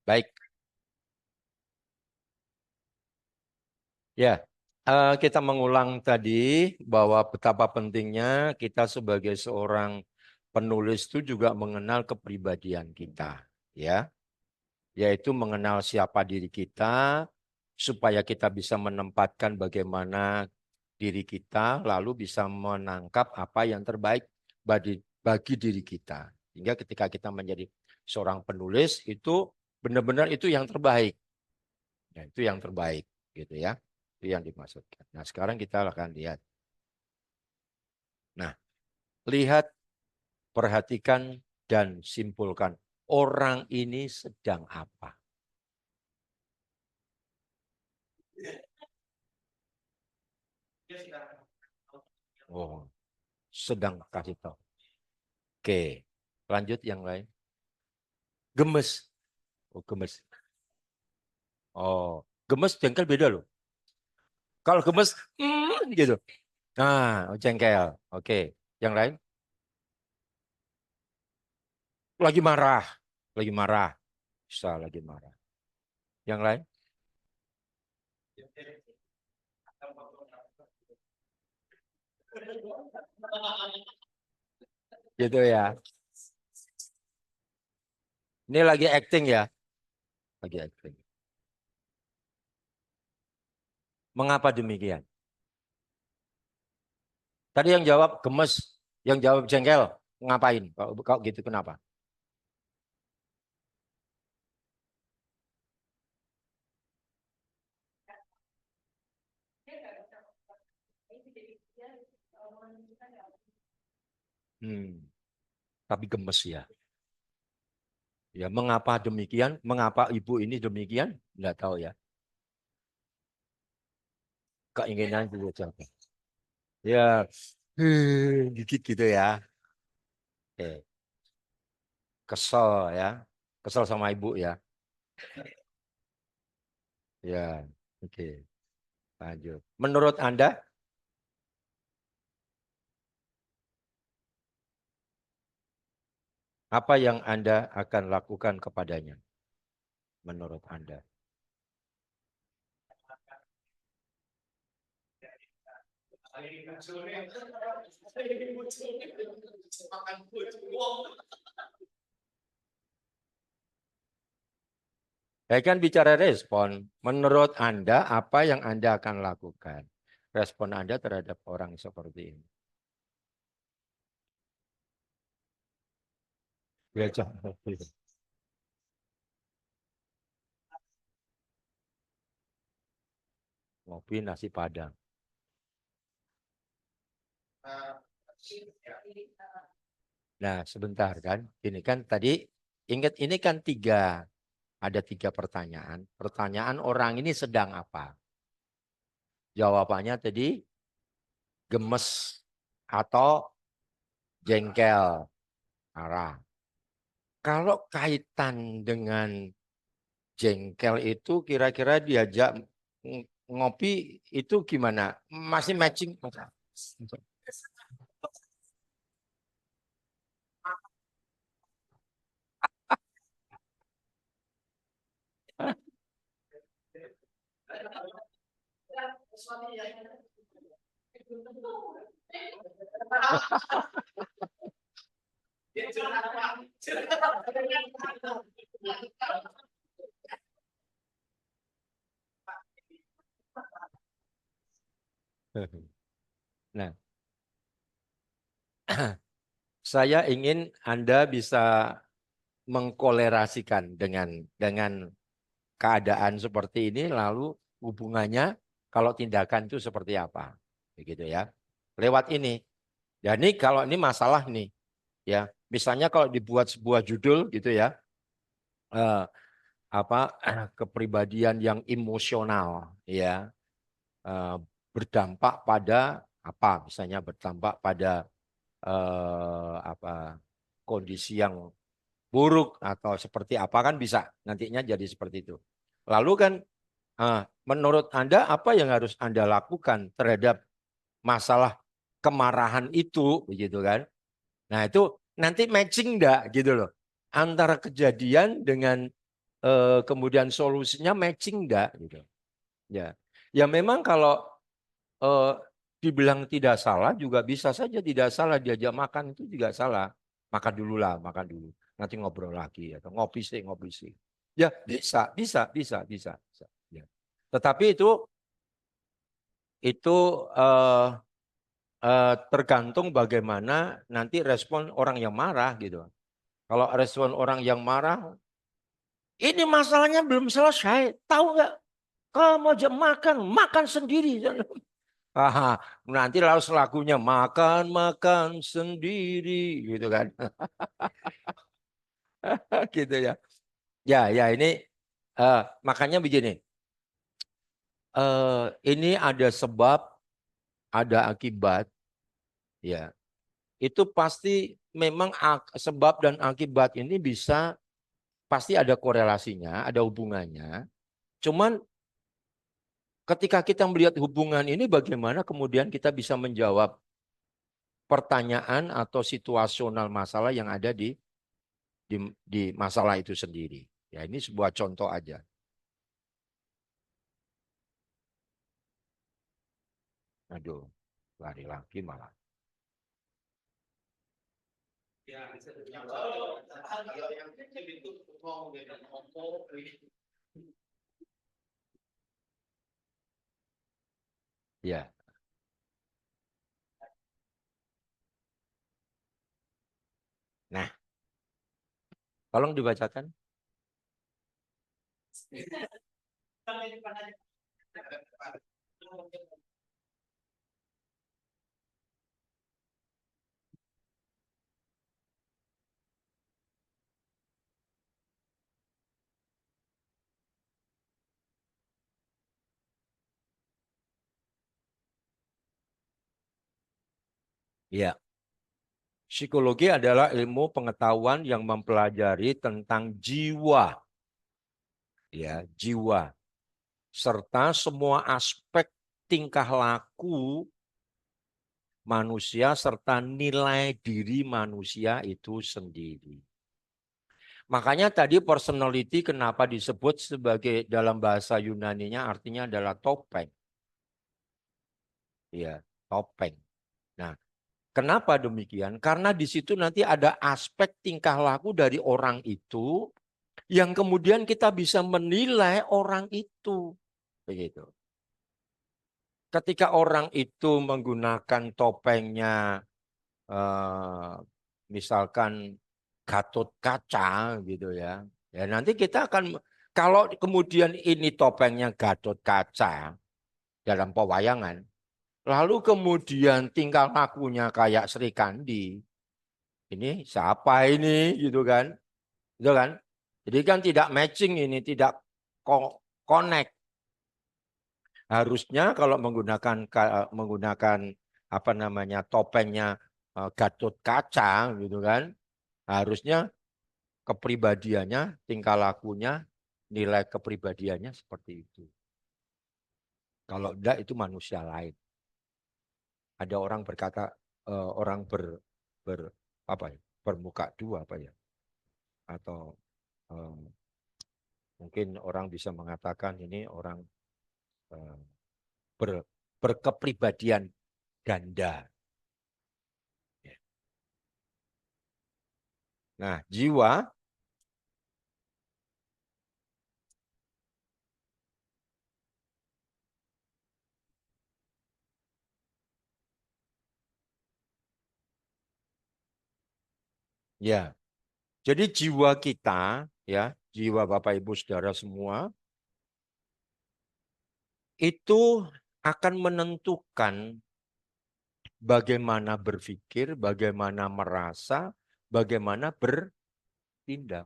Baik, ya. Kita mengulang tadi bahwa betapa pentingnya kita sebagai seorang penulis itu juga mengenal kepribadian kita, ya, yaitu mengenal siapa diri kita supaya kita bisa menempatkan bagaimana diri kita lalu bisa menangkap apa yang terbaik bagi diri kita. Hingga ketika kita menjadi seorang penulis itu benar-benar itu yang terbaik. Ya, itu yang terbaik gitu ya. Itu yang dimaksudkan. Nah, sekarang kita akan lihat. Nah, lihat, perhatikan dan simpulkan. Orang ini sedang apa? Oh, sedang kasih tahu. Oke, lanjut yang lain. Gemes. Oh, gemes. Oh, gemes jengkel beda loh. Kalau gemes, gitu. Nah, oh, jengkel. Oke, yang lain. Lagi marah. Lagi marah. Bisa lagi marah. Yang lain. Gitu ya. Ini lagi acting ya. Lagi acting. Mengapa demikian? Tadi yang jawab gemes, yang jawab jengkel. Ngapain? Kalau gitu kenapa? Hmm, tapi gemes ya. Ya, mengapa demikian? Mengapa ibu ini demikian? Nggak tahu ya. Keinginan juga jawab. Ya, gigit gitu ya. Oke, kesel ya. Kesel sama ibu ya. Ya, oke. Lanjut. Menurut Anda, apa yang Anda akan lakukan kepadanya? Menurut Anda. Saya kan bicara respon. Menurut Anda, apa yang Anda akan lakukan? Respon Anda terhadap orang seperti ini. Ya, ngopi nasi Padang. Nah, sebentar kan. Ini kan tadi, ingat ini kan ada tiga pertanyaan. Pertanyaan orang ini sedang apa? Jawabannya tadi gemes atau jengkel, marah. Kalau kaitan dengan jengkel itu kira-kira diajak ngopi itu gimana? Masih matching? Nah, saya ingin Anda bisa mengkolerasikan dengan keadaan seperti ini, lalu hubungannya kalau tindakan itu seperti apa, begitu ya. Lewat ini. Ya ini kalau ini masalah nih, ya. Misalnya kalau dibuat sebuah judul gitu ya, eh, apa kepribadian yang emosional, ya, eh, berdampak pada apa? Misalnya berdampak pada apa kondisi yang buruk atau seperti apa kan bisa nantinya jadi seperti itu. Lalu kan menurut Anda apa yang harus Anda lakukan terhadap masalah kemarahan itu begitu kan? Nah, itu nanti matching enggak gitu loh. Antara kejadian dengan kemudian solusinya matching enggak gitu. Ya. Ya memang kalau dibilang tidak salah juga bisa saja tidak salah, diajak makan itu juga salah. Makan dulu lah, makan dulu. Nanti ngobrol lagi atau ngopi sih, ngopi sih. Ya bisa. Ya. Tetapi itu eh, tergantung bagaimana nanti respon orang yang marah gitu. Kalau respon orang yang marah, ini masalahnya belum selesai. Tahu nggak? Kamu aja makan, makan sendiri. Ah, nanti lalu lagunya makan makan sendiri gitu kan. Gitu ya. Ya, ya ini makanya begini. Ini ada sebab, ada akibat ya. Itu pasti memang sebab dan akibat ini bisa pasti ada korelasinya, ada hubungannya. Cuman ketika kita melihat hubungan ini bagaimana kemudian kita bisa menjawab pertanyaan atau situasional masalah yang ada di masalah itu sendiri. Ya, ini sebuah contoh aja. Aduh, lari lagi malah. Ya, nah, tolong dibacakan. Ya, psikologi adalah ilmu pengetahuan yang mempelajari tentang jiwa, ya, jiwa, serta semua aspek tingkah laku manusia serta nilai diri manusia itu sendiri. Makanya tadi personality kenapa disebut sebagai dalam bahasa Yunaninya artinya adalah topeng. Ya, topeng. Nah, kenapa demikian? Karena di situ nanti ada aspek tingkah laku dari orang itu yang kemudian kita bisa menilai orang itu. Begitu. Ketika orang itu menggunakan topengnya eh, misalkan Gatot Kaca gitu ya. Ya nanti kita akan kalau kemudian ini topengnya Gatot Kaca dalam pewayangan, lalu kemudian tingkah lakunya kayak Sri Kandi, ini siapa ini gitu kan? Gitu kan? Jadi kan tidak matching ini, tidak connect. Harusnya kalau menggunakan apa namanya topengnya Gatot Kaca gitu kan, harusnya kepribadiannya, tingkah lakunya, nilai kepribadiannya seperti itu. Kalau enggak itu manusia lain. Ada orang berkata orang ber apa ya? Bermuka dua apa ya? Atau eh, mungkin orang bisa mengatakan ini orang eh, ber, berkepribadian ganda. Nah, jiwa ya. Jadi jiwa kita ya, jiwa Bapak Ibu Saudara semua itu akan menentukan bagaimana berpikir, bagaimana merasa, bagaimana bertindak.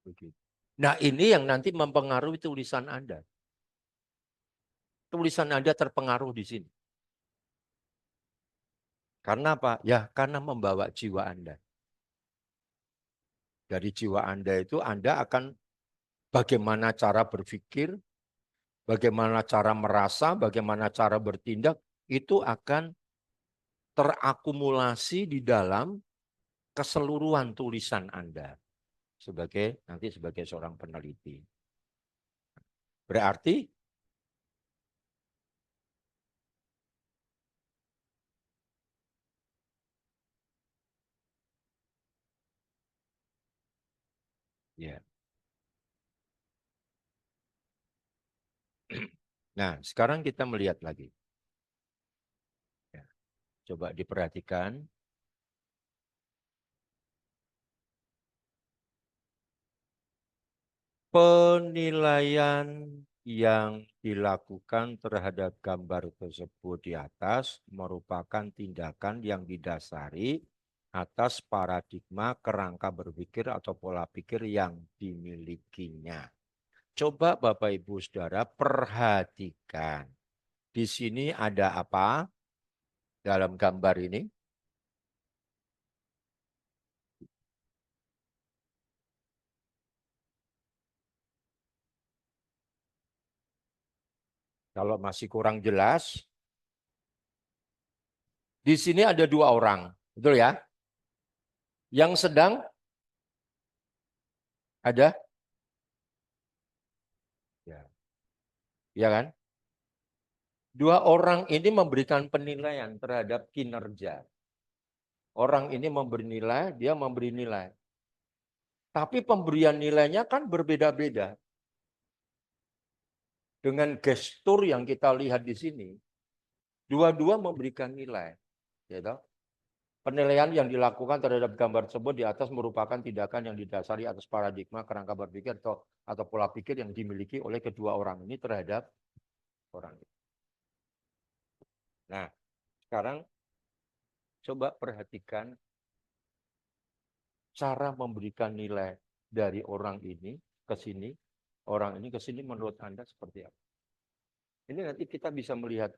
Begitu. Nah, ini yang nanti mempengaruhi tulisan Anda. Tulisan Anda terpengaruh di sini. Karena apa? Ya, karena membawa jiwa Anda. Dari jiwa Anda itu Anda akan bagaimana cara berpikir, bagaimana cara merasa, bagaimana cara bertindak, itu akan terakumulasi di dalam keseluruhan tulisan Anda. nanti sebagai seorang peneliti. Berarti ya. Nah, sekarang kita melihat lagi. Ya, coba diperhatikan. Penilaian yang dilakukan terhadap gambar tersebut di atas merupakan tindakan yang didasari atas paradigma kerangka berpikir atau pola pikir yang dimilikinya. Coba Bapak Ibu Saudara perhatikan. Di sini ada apa dalam gambar ini? Kalau masih kurang jelas, di sini ada dua orang, betul ya? Yang sedang ada, ya, ya kan? Dua orang ini memberikan penilaian terhadap kinerja. Orang ini memberi nilai, dia memberi nilai. Tapi pemberian nilainya kan berbeda-beda. Dengan gestur yang kita lihat di sini, dua-dua memberikan nilai. Ya toh? Penilaian yang dilakukan terhadap gambar tersebut di atas merupakan tindakan yang didasari atas paradigma kerangka berpikir atau pola pikir yang dimiliki oleh kedua orang ini terhadap orang ini. Nah, sekarang coba perhatikan cara memberikan nilai dari orang ini ke sini, orang ini ke sini menurut Anda seperti apa? Ini nanti kita bisa melihat.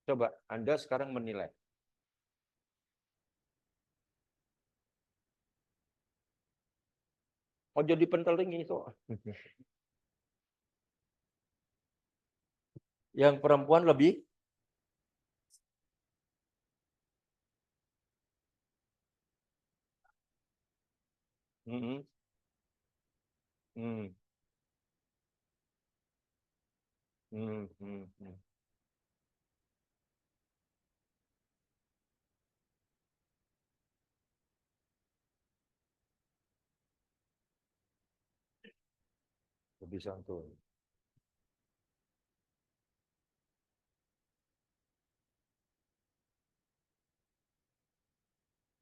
Coba Anda sekarang menilai. Oh jadi penteling itu. Yang perempuan lebih. Hmm, hmm, hmm. Lebih santun.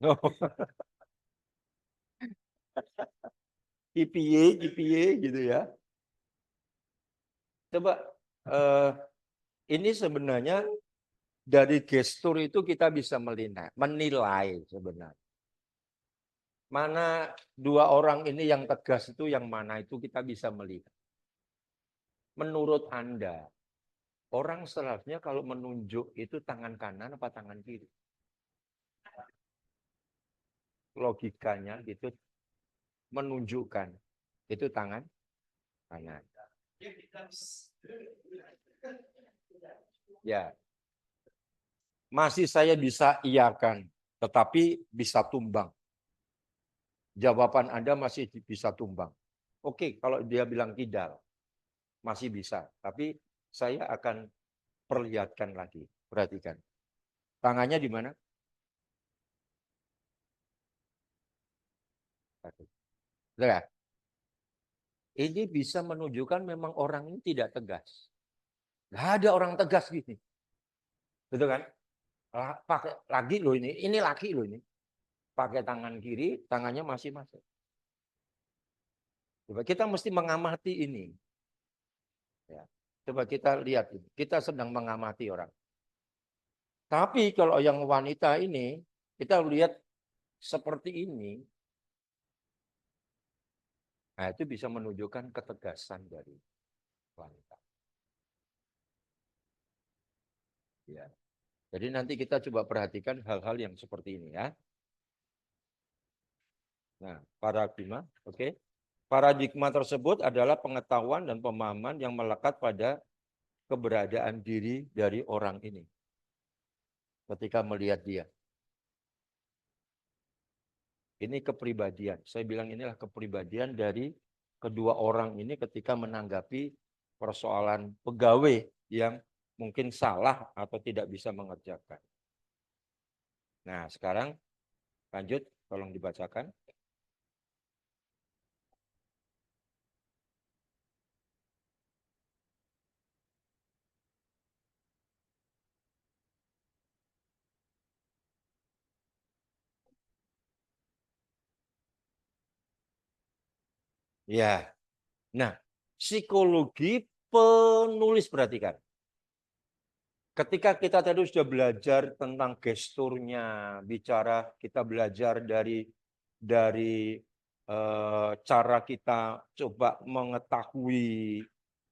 No, GPA, GPA gitu ya. Coba eh, ini sebenarnya dari gestur itu kita bisa menilai sebenarnya. Mana dua orang ini yang tegas itu yang mana itu kita bisa melihat. Menurut Anda, orang seharusnya kalau menunjuk itu tangan kanan apa tangan kiri? Logikanya gitu menunjukkan itu tangan kanan. Ya, masih saya bisa iyakan, tetapi bisa tumbang. Jawaban Anda masih bisa tumbang. Oke, kalau dia bilang tidak, masih bisa. Tapi saya akan perlihatkan lagi. Perhatikan. Tangannya di mana? Betul ya? Ini bisa menunjukkan memang orang ini tidak tegas. Nggak ada orang tegas gini. Betul kan? Pakai lagi loh ini laki loh ini. Pakai tangan kiri, tangannya masih masuk. Coba kita mesti mengamati ini. Ya. Coba kita lihat ini. Kita sedang mengamati orang. Tapi kalau yang wanita ini, kita lihat seperti ini. Nah, itu bisa menunjukkan ketegasan dari wanita. Ya. Jadi nanti kita coba perhatikan hal-hal yang seperti ini ya. Nah, paradigma, oke. Paradigma tersebut adalah pengetahuan dan pemahaman yang melekat pada keberadaan diri dari orang ini. ketika melihat dia. Ini kepribadian. Saya bilang inilah kepribadian dari kedua orang ini ketika menanggapi persoalan pegawai yang mungkin salah atau tidak bisa mengerjakan. Nah, sekarang lanjut, tolong dibacakan. Ya, nah, psikologi penulis perhatikan. Ketika kita tadi sudah belajar tentang gesturnya, bicara kita belajar dari cara kita coba mengetahui,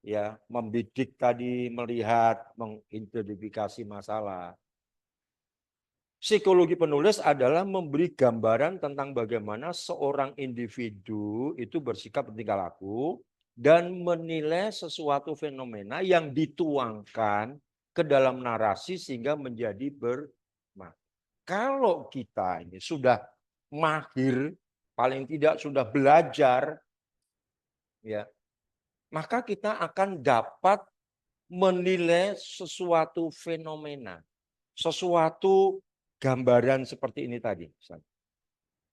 ya, membidik tadi, melihat, mengidentifikasi masalah. Psikologi penulis adalah memberi gambaran tentang bagaimana seorang individu itu bersikap bertingkah laku dan menilai sesuatu fenomena yang dituangkan ke dalam narasi sehingga menjadi bermakna. Kalau kita ini sudah mahir, paling tidak sudah belajar, ya, maka kita akan dapat menilai sesuatu fenomena, sesuatu gambaran seperti ini tadi.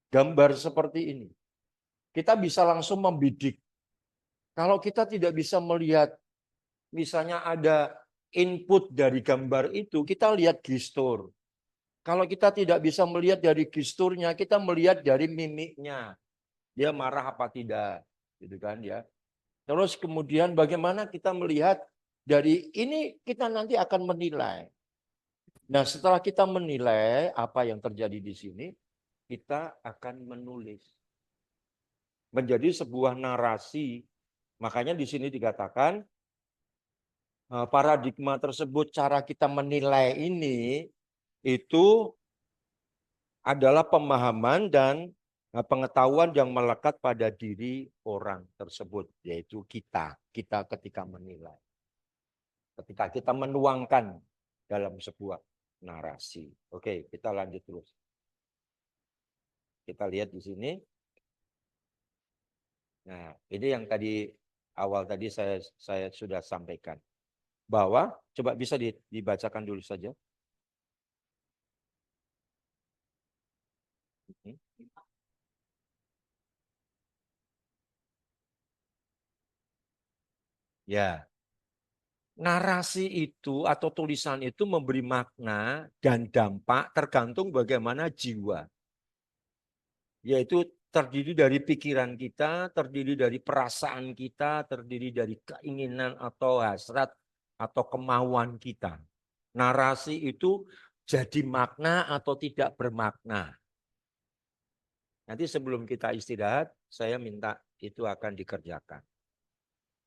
Gambar seperti ini. Kita bisa langsung membidik. Kalau kita tidak bisa melihat, misalnya ada input dari gambar itu, kita lihat gestur. Kalau kita tidak bisa melihat dari gesturnya, kita melihat dari mimiknya. Dia marah apa tidak, gitu kan ya. Terus kemudian bagaimana kita melihat dari ini, kita nanti akan menilai. Nah, setelah kita menilai apa yang terjadi di sini, kita akan menulis. Menjadi sebuah narasi. Makanya di sini dikatakan paradigma tersebut, cara kita menilai ini itu adalah pemahaman dan pengetahuan yang melekat pada diri orang tersebut, yaitu kita ketika menilai. Ketika kita menuangkan dalam sebuah narasi. Oke, kita lanjut terus. Kita lihat di sini. Nah, ini yang tadi awal tadi saya sudah sampaikan. Bahwa, coba bisa dibacakan dulu saja. Ya, narasi itu atau tulisan itu memberi makna dan dampak tergantung bagaimana jiwa. Yaitu terdiri dari pikiran kita, terdiri dari perasaan kita, terdiri dari keinginan atau hasrat atau kemauan kita. Narasi itu jadi makna atau tidak bermakna. Nanti sebelum kita istirahat, saya minta itu akan dikerjakan.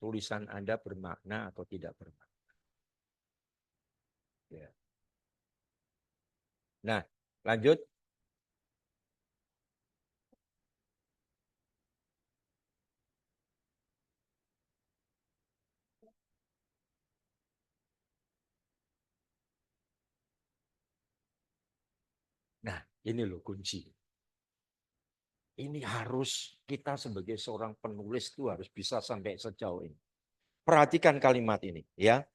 Tulisan Anda bermakna atau tidak bermakna. Ya. Nah, lanjut. Nah, ini loh kunci. Ini harus kita sebagai seorang penulis itu harus bisa sampai sejauh ini. Perhatikan kalimat ini, ya.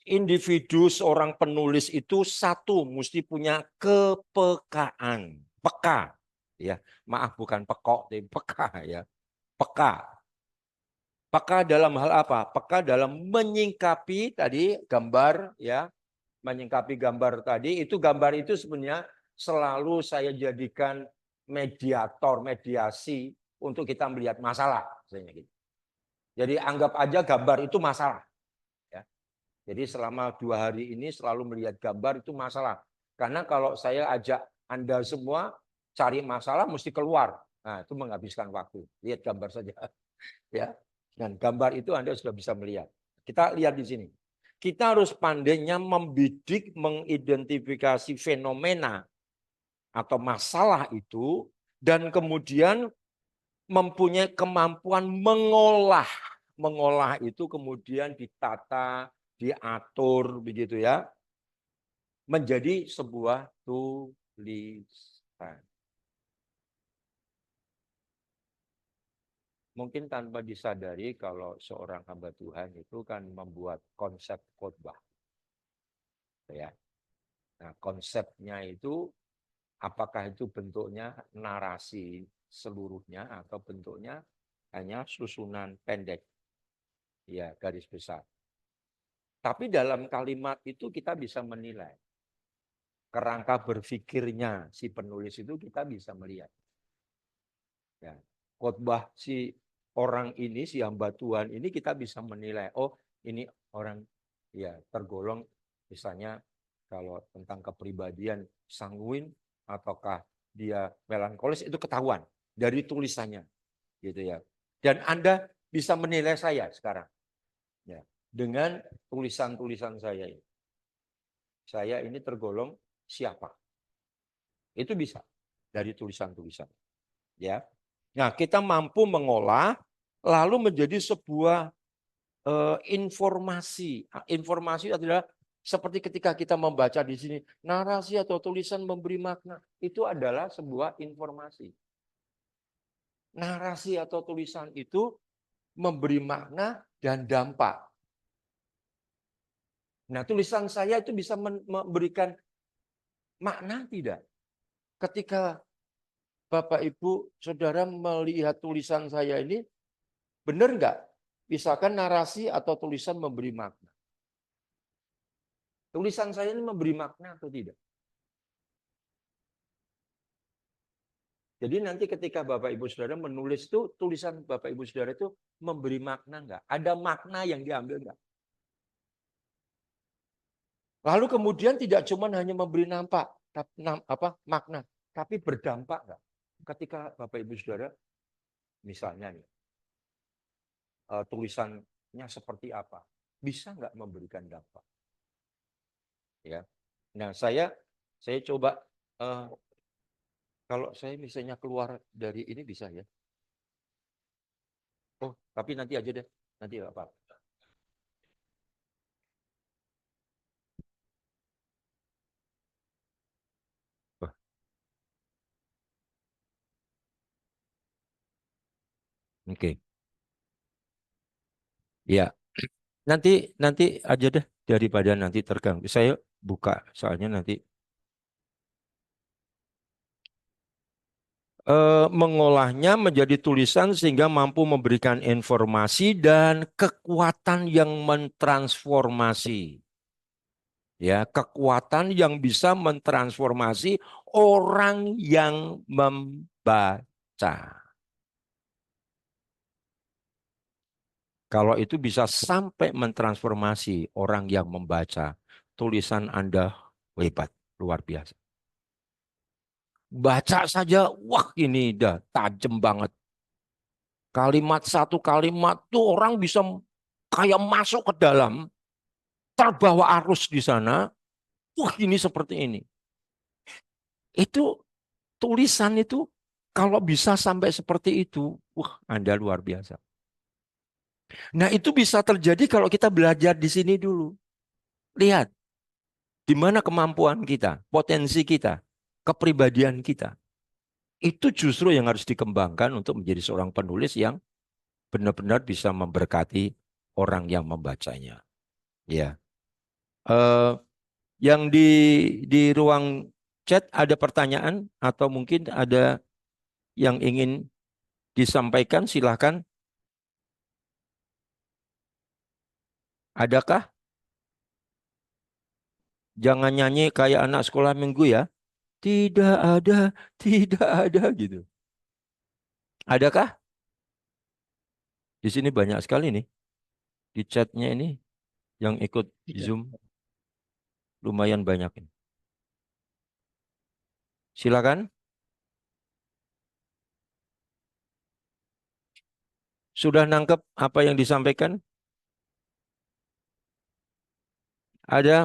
Individu seorang penulis itu satu mesti punya kepekaan, peka, ya. Maaf bukan pekok, tapi peka, ya. Peka. Peka dalam hal apa? Peka dalam menyingkapi tadi gambar, ya. Menyingkapi gambar tadi, itu gambar itu sebenarnya selalu saya jadikan mediator, mediasi untuk kita melihat masalah. Gitu. Jadi anggap aja gambar itu masalah. Ya. Jadi selama 2 hari ini selalu melihat gambar itu masalah. Karena kalau saya ajak Anda semua cari masalah mesti keluar. Nah, itu menghabiskan waktu. Lihat gambar saja. Ya. Dan gambar itu Anda sudah bisa melihat. Kita lihat di sini. Kita harus pandainya membidik, mengidentifikasi fenomena atau masalah itu, dan kemudian mempunyai kemampuan mengolah. Mengolah itu kemudian ditata, diatur, begitu ya. menjadi sebuah tulisan. Mungkin tanpa disadari kalau seorang hamba Tuhan itu kan membuat konsep khotbah. Ya. Nah, konsepnya itu apakah itu bentuknya narasi seluruhnya atau bentuknya hanya susunan pendek. Ya, garis besar. Tapi dalam kalimat itu kita bisa menilai. Kerangka berpikirnya si penulis itu kita bisa melihat. Ya. Khotbah si orang ini, si hamba Tuhan ini kita bisa menilai. Oh, ini orang ya tergolong misalnya kalau tentang kepribadian sanguin ataukah dia melankolis itu ketahuan dari tulisannya, gitu ya. Dan Anda bisa menilai saya sekarang, ya, dengan tulisan-tulisan saya ini. Saya ini tergolong siapa? Itu bisa dari tulisan-tulisan, ya. Nah, kita mampu mengolah lalu menjadi sebuah informasi. Informasi adalah seperti ketika kita membaca di sini, narasi atau tulisan memberi makna. Itu adalah sebuah informasi. Narasi atau tulisan itu memberi makna dan dampak. Nah, tulisan saya itu bisa memberikan makna tidak? Ketika Bapak, Ibu, Saudara melihat tulisan saya ini, benar nggak? Misalkan narasi atau tulisan memberi makna. Tulisan saya ini memberi makna atau tidak? Jadi nanti ketika Bapak Ibu Saudara menulis itu, tulisan Bapak Ibu Saudara itu memberi makna enggak? Ada makna yang diambil enggak? Lalu kemudian tidak cuma hanya memberi nampak, makna, tapi berdampak enggak? Ketika Bapak Ibu Saudara misalnya nih, tulisannya seperti apa? Bisa enggak memberikan dampak? Ya. Nah, saya coba kalau saya misalnya keluar dari ini bisa ya. Oh, tapi nanti aja deh. Nanti apa? Oke. Ya, nanti aja deh daripada nanti terganggu. Saya buka soalnya nanti mengolahnya menjadi tulisan sehingga mampu memberikan informasi dan kekuatan yang mentransformasi. Ya, kekuatan yang bisa mentransformasi orang yang membaca. Kalau itu bisa sampai mentransformasi orang yang membaca, tulisan Anda hebat, luar biasa. Baca saja, wah ini dah tajam banget. Kalimat satu kalimat tuh orang bisa kayak masuk ke dalam, terbawa arus di sana. Wah ini seperti ini. Itu tulisan itu kalau bisa sampai seperti itu, wah Anda luar biasa. Nah itu bisa terjadi kalau kita belajar di sini dulu. Lihat, di mana kemampuan kita, potensi kita, kepribadian kita. Itu justru yang harus dikembangkan untuk menjadi seorang penulis yang benar-benar bisa memberkati orang yang membacanya. Ya, yang di ruang chat ada pertanyaan atau mungkin ada yang ingin disampaikan, silakan. Adakah? Jangan nyanyi kayak anak sekolah minggu ya. Tidak ada, tidak ada gitu. Adakah? Di sini banyak sekali nih. Di chatnya ini yang ikut Zoom lumayan banyak ini. Silakan. Sudah nangkep apa yang disampaikan?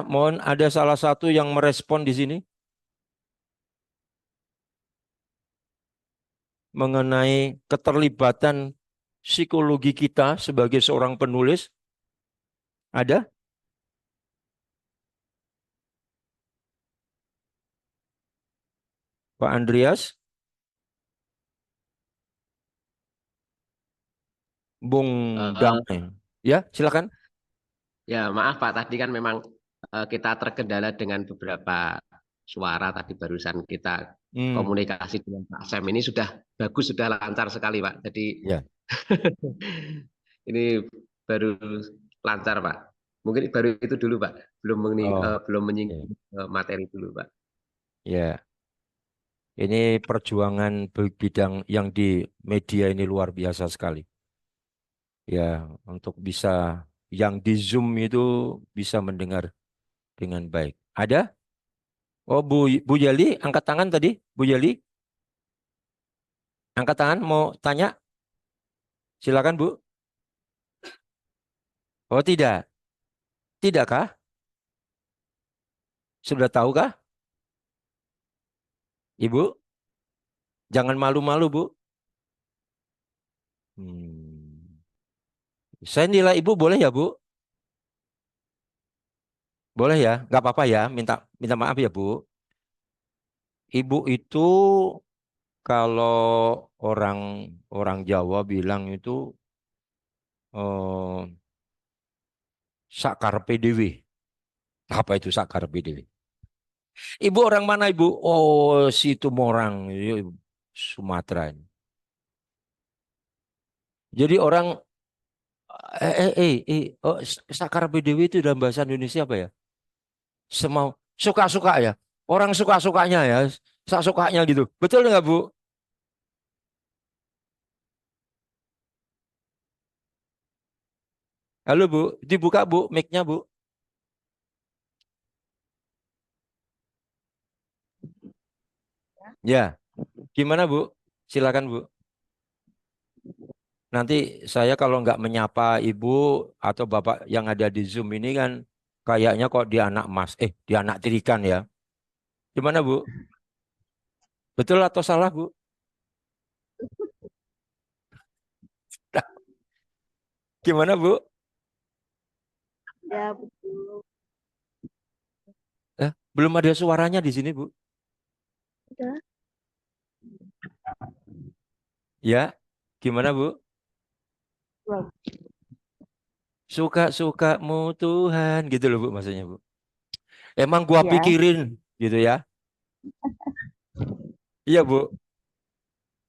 Mohon ada salah satu yang merespon di sini mengenai keterlibatan psikologi kita sebagai seorang penulis. Ada? Pak Andreas, Bung Eh, Damai. Ya, silakan. ya maaf Pak, tadi kan memang kita terkendala dengan beberapa suara tadi barusan kita Hmm, komunikasi dengan Pak Sam ini sudah bagus, sudah lancar sekali Pak. Jadi ya, ini baru lancar Pak. Mungkin baru itu dulu Pak, oh, belum ya, menyinggung materi dulu Pak. ya. Ini perjuangan bidang yang di media ini luar biasa sekali. Ya, untuk bisa yang di Zoom itu bisa mendengar dengan baik. Ada? Oh, Bu Yeli, angkat tangan tadi. Bu Yeli, angkat tangan mau tanya? Silakan Bu. Oh, tidak. Tidakkah? Sudah tahukah? Ibu, jangan malu-malu, Bu. Hmm. Saya nilai Ibu boleh ya, Bu? Boleh ya? Nggak apa-apa ya. Minta minta maaf ya, Bu. Ibu itu kalau orang orang Jawa bilang itu eh, sakar PDW. Apa itu sakar PDW? Ibu orang mana, Ibu? Oh, situ Morang, Sumatera ini. Jadi orang oh, sakar PDW itu dalam bahasa Indonesia apa ya? Semau suka-suka ya. Orang suka-sukanya ya, sukanya gitu. Betul nggak, Bu? Halo, Bu. Dibuka, Bu, mic-nya, Bu. Ya, gimana, Bu? Silakan, Bu. Nanti saya kalau nggak menyapa Ibu atau Bapak yang ada di Zoom ini kan kayaknya kok dia anak Mas, dia anak tirikan ya. Gimana, Bu? Betul atau salah, Bu? Gimana, Bu? Ya, betul. Belum ada suaranya di sini, Bu. Udah. Ya, gimana, Bu? Belum. Suka-sukamu Tuhan, gitu loh, Bu, maksudnya, Bu. Emang gua Ya, pikirin, gitu ya. Iya, Bu.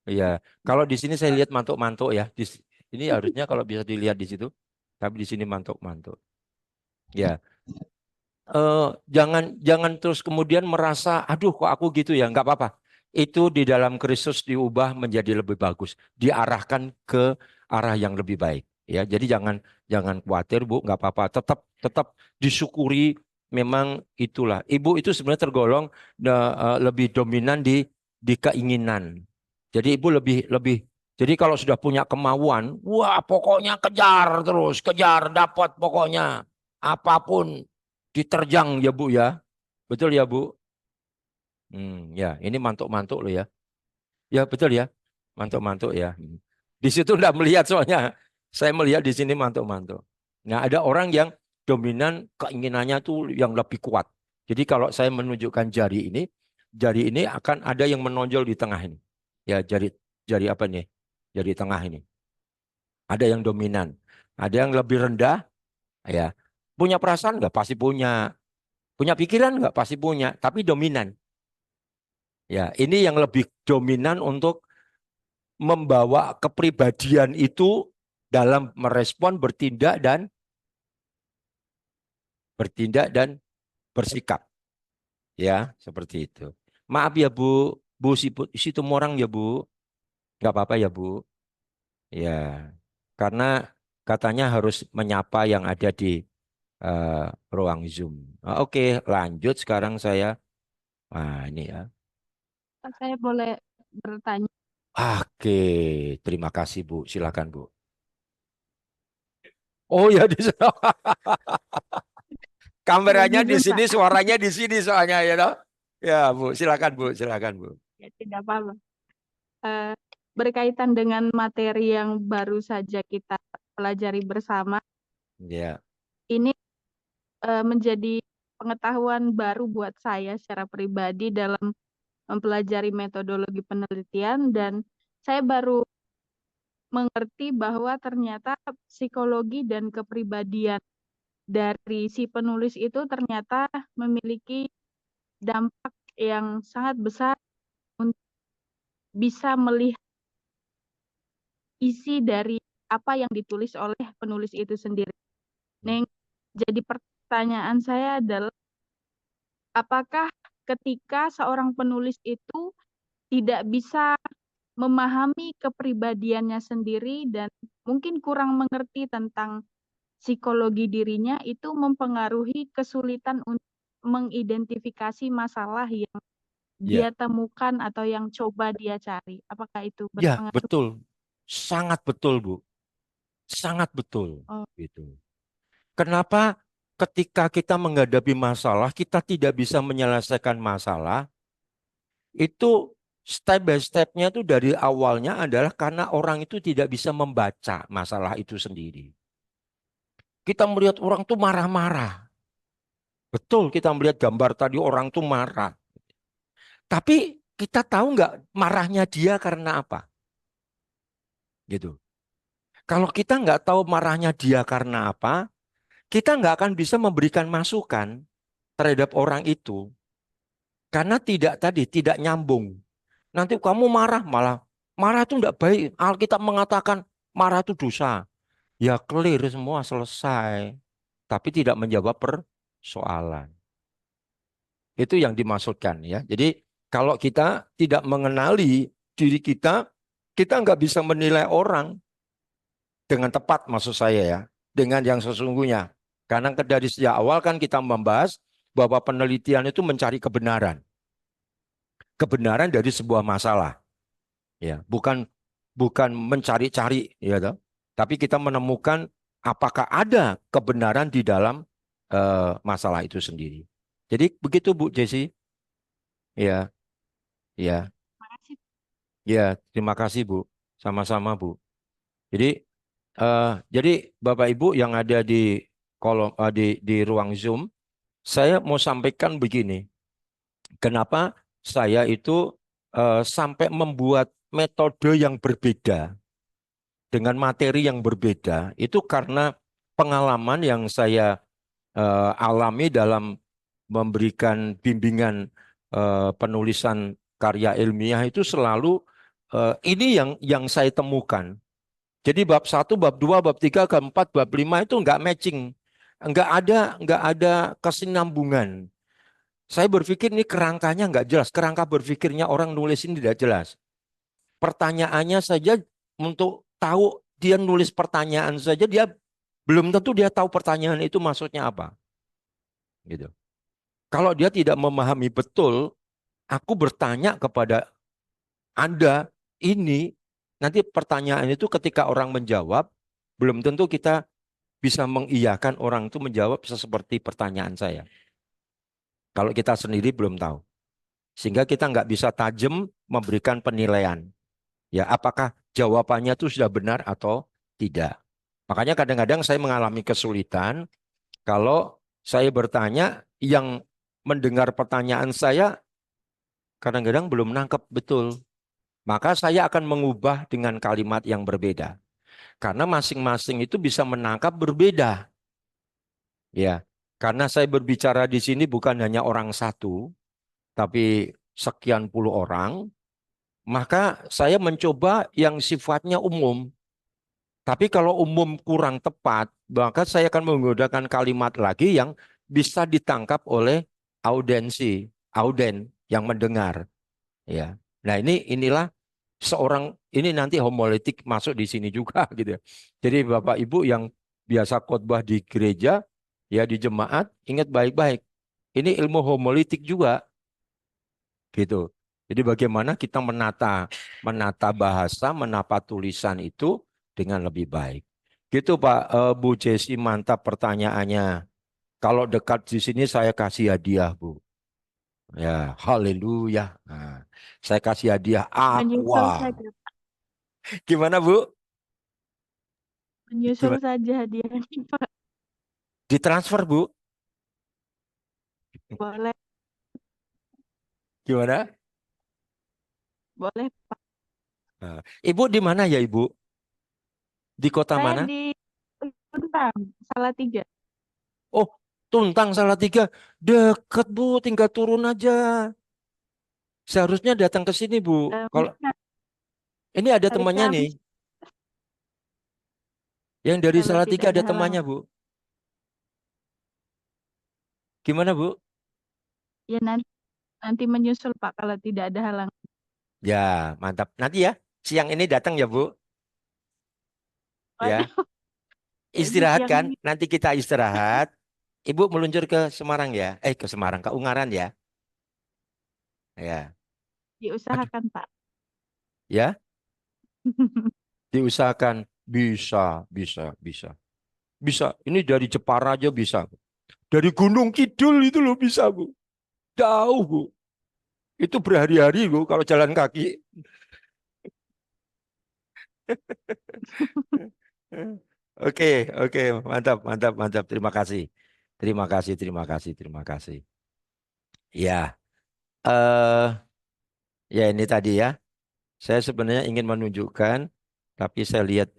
Iya. Kalau di sini saya lihat mantuk-mantuk ya. Ini harusnya kalau bisa dilihat di situ, tapi di sini mantuk-mantuk. Ya. Jangan jangan terus kemudian merasa, aduh kok aku gitu ya, nggak apa-apa. Itu di dalam Kristus diubah menjadi lebih bagus, diarahkan ke arah yang lebih baik. Ya, jadi jangan jangan khawatir Bu, nggak apa-apa. Tetap tetap disyukuri. Memang itulah. Ibu itu sebenarnya tergolong lebih dominan di keinginan. Jadi ibu lebih lebih. Jadi kalau sudah punya kemauan, wah pokoknya kejar terus, kejar dapat pokoknya apapun diterjang ya Bu ya. Betul ya Bu? Ya, ini mantuk-mantuk loh ya. Ya betul ya. Mantuk-mantuk ya. Di situ enggak melihat soalnya. Saya melihat di sini mantuk-mantuk. Nah, ada orang yang dominan keinginannya tuh yang lebih kuat. Jadi kalau saya menunjukkan jari ini akan ada yang menonjol di tengah ini. Ya, jari jari apa nih? Jari tengah ini. Ada yang dominan. Ada yang lebih rendah, ya. Punya perasaan nggak? Pasti punya. Punya pikiran nggak? Pasti punya. Tapi dominan. Ya, ini yang lebih dominan untuk membawa kepribadian itu dalam merespon, bertindak dan bersikap. Ya, seperti itu. Maaf ya Bu, Bu Situmorang ya Bu, nggak apa-apa ya Bu. Ya, karena katanya harus menyapa yang ada di eh, ruang Zoom. Oke, lanjut sekarang saya. Ini ya. saya boleh bertanya. Oke, terima kasih Bu. Silakan Bu. Oh ya di sana. Kameranya di Izin, sini, Pak. suaranya di sini soalnya ya toh. Ya Bu, silakan Bu, silakan Bu. Ya, tidak apa-apa. Eh, Berkaitan dengan materi yang baru saja kita pelajari bersama, Ya, ini menjadi pengetahuan baru buat saya secara pribadi dalam mempelajari metodologi penelitian dan saya baru mengerti bahwa ternyata psikologi dan kepribadian dari si penulis itu ternyata memiliki dampak yang sangat besar untuk bisa melihat isi dari apa yang ditulis oleh penulis itu sendiri. Nah, yang jadi pertanyaan saya adalah apakah ketika seorang penulis itu tidak bisa memahami kepribadiannya sendiri dan mungkin kurang mengerti tentang psikologi dirinya, itu mempengaruhi kesulitan untuk mengidentifikasi masalah yang Ya, dia temukan atau yang coba dia cari. Apakah itu ya, berpengaruh? betul. Sangat betul, Bu. Sangat betul. Oh, Gitu. Kenapa ketika kita menghadapi masalah, kita tidak bisa menyelesaikan masalah, itu step by stepnya itu dari awalnya adalah karena orang itu tidak bisa membaca masalah itu sendiri. Kita melihat orang tuh marah-marah. Betul kita melihat gambar tadi orang tuh marah. Tapi kita tahu nggak marahnya dia karena apa? Gitu. Kalau kita nggak tahu marahnya dia karena apa, kita nggak akan bisa memberikan masukan terhadap orang itu. Karena tidak nyambung. Nanti kamu marah, malah marah itu tidak baik. Alkitab mengatakan marah itu dosa. Ya clear semua selesai. Tapi tidak menjawab persoalan. Itu yang dimaksudkan ya. Jadi kalau kita tidak mengenali diri kita nggak bisa menilai orang dengan tepat maksud saya ya. Dengan yang sesungguhnya. Karena dari sejak awal kan kita membahas bahwa penelitian itu mencari kebenaran. Kebenaran dari sebuah masalah. Ya, bukan mencari-cari ya toh. Tapi kita menemukan apakah ada kebenaran di dalam masalah itu sendiri. Jadi begitu Bu Jesse. Ya, ya, makasih. ya. Terima kasih Bu. Sama-sama Bu. Jadi jadi Bapak Ibu yang ada di kolom di ruang Zoom, saya mau sampaikan begini. Kenapa saya itu sampai membuat metode yang berbeda dengan materi yang berbeda itu karena pengalaman yang saya alami dalam memberikan bimbingan penulisan karya ilmiah itu selalu ini yang saya temukan. Jadi bab 1, bab 2, bab 3, bab 4, bab 5 itu nggak matching. Nggak ada kesinambungan. Saya berpikir ini kerangkanya nggak jelas. Kerangka berpikirnya orang nulis ini tidak jelas. Pertanyaannya saja untuk tahu dia nulis pertanyaan saja dia belum tentu dia tahu pertanyaan itu maksudnya apa. Gitu. Kalau dia tidak memahami betul, aku bertanya kepada Anda ini nanti pertanyaan itu ketika orang menjawab belum tentu kita bisa mengiyakan orang itu menjawab seperti pertanyaan saya. Kalau kita sendiri belum tahu. Sehingga kita nggak bisa tajam memberikan penilaian. Ya, apakah jawabannya itu sudah benar atau tidak. Makanya kadang-kadang saya mengalami kesulitan kalau saya bertanya yang mendengar pertanyaan saya kadang-kadang belum nangkep betul. Maka saya akan mengubah dengan kalimat yang berbeda. Karena masing-masing itu bisa menangkap berbeda. Ya, karena saya berbicara di sini bukan hanya orang satu, tapi sekian puluh orang, maka saya mencoba yang sifatnya umum. Tapi kalau umum kurang tepat, maka saya akan menggunakan kalimat lagi yang bisa ditangkap oleh auden yang mendengar. Ya, nah inilah seorang ini nanti homiletik masuk di sini juga gitu. Jadi Bapak Ibu yang biasa khotbah di gereja, ya di jemaat, ingat baik-baik. Ini ilmu homiletik juga gitu. Jadi bagaimana kita menata bahasa, menata tulisan itu dengan lebih baik. Gitu Pak Bu Jesi, mantap pertanyaannya. Kalau dekat di sini saya kasih hadiah Bu. Ya, haleluya. Nah, saya kasih hadiah Menyusul aqua. saja, Gimana Bu? menyusul Gimana? saja hadiahnya, Pak. Ditransfer Bu? Boleh. Gimana? Boleh, Pak. Nah, Ibu di mana ya, Ibu? Di kota Saya mana? di Tuntang, Salatiga. Oh, Tuntang Salatiga. Deket, Bu, tinggal turun aja. Seharusnya datang ke sini, Bu. Kalau Mungkin ini ada hari temannya nih, Kamis yang dari kalau tidak Salatiga ada ada temannya, halangan. Bu. Gimana, Bu? Ya nanti menyusul Pak kalau tidak ada halangan. Ya, mantap. Nanti ya, siang ini datang ya, Bu. Ya, Waduh, kayaknya istirahat siang kan? ini Nanti kita istirahat. Ibu meluncur ke Semarang ya? Ke Semarang, ke Ungaran ya? Ya. Aduh, diusahakan Pak. ya, diusahakan. Bisa, bisa, bisa. Bisa. Ini dari Jepara aja bisa. Dari Gunung Kidul itu loh bisa, Bu. Jauh, Bu. Itu berhari-hari, Bu, kalau jalan kaki. Oke, oke, mantap, mantap, mantap. Terima kasih. Terima kasih, terima kasih, terima kasih. Ya, ya ini tadi ya. Saya sebenarnya ingin menunjukkan, tapi saya lihat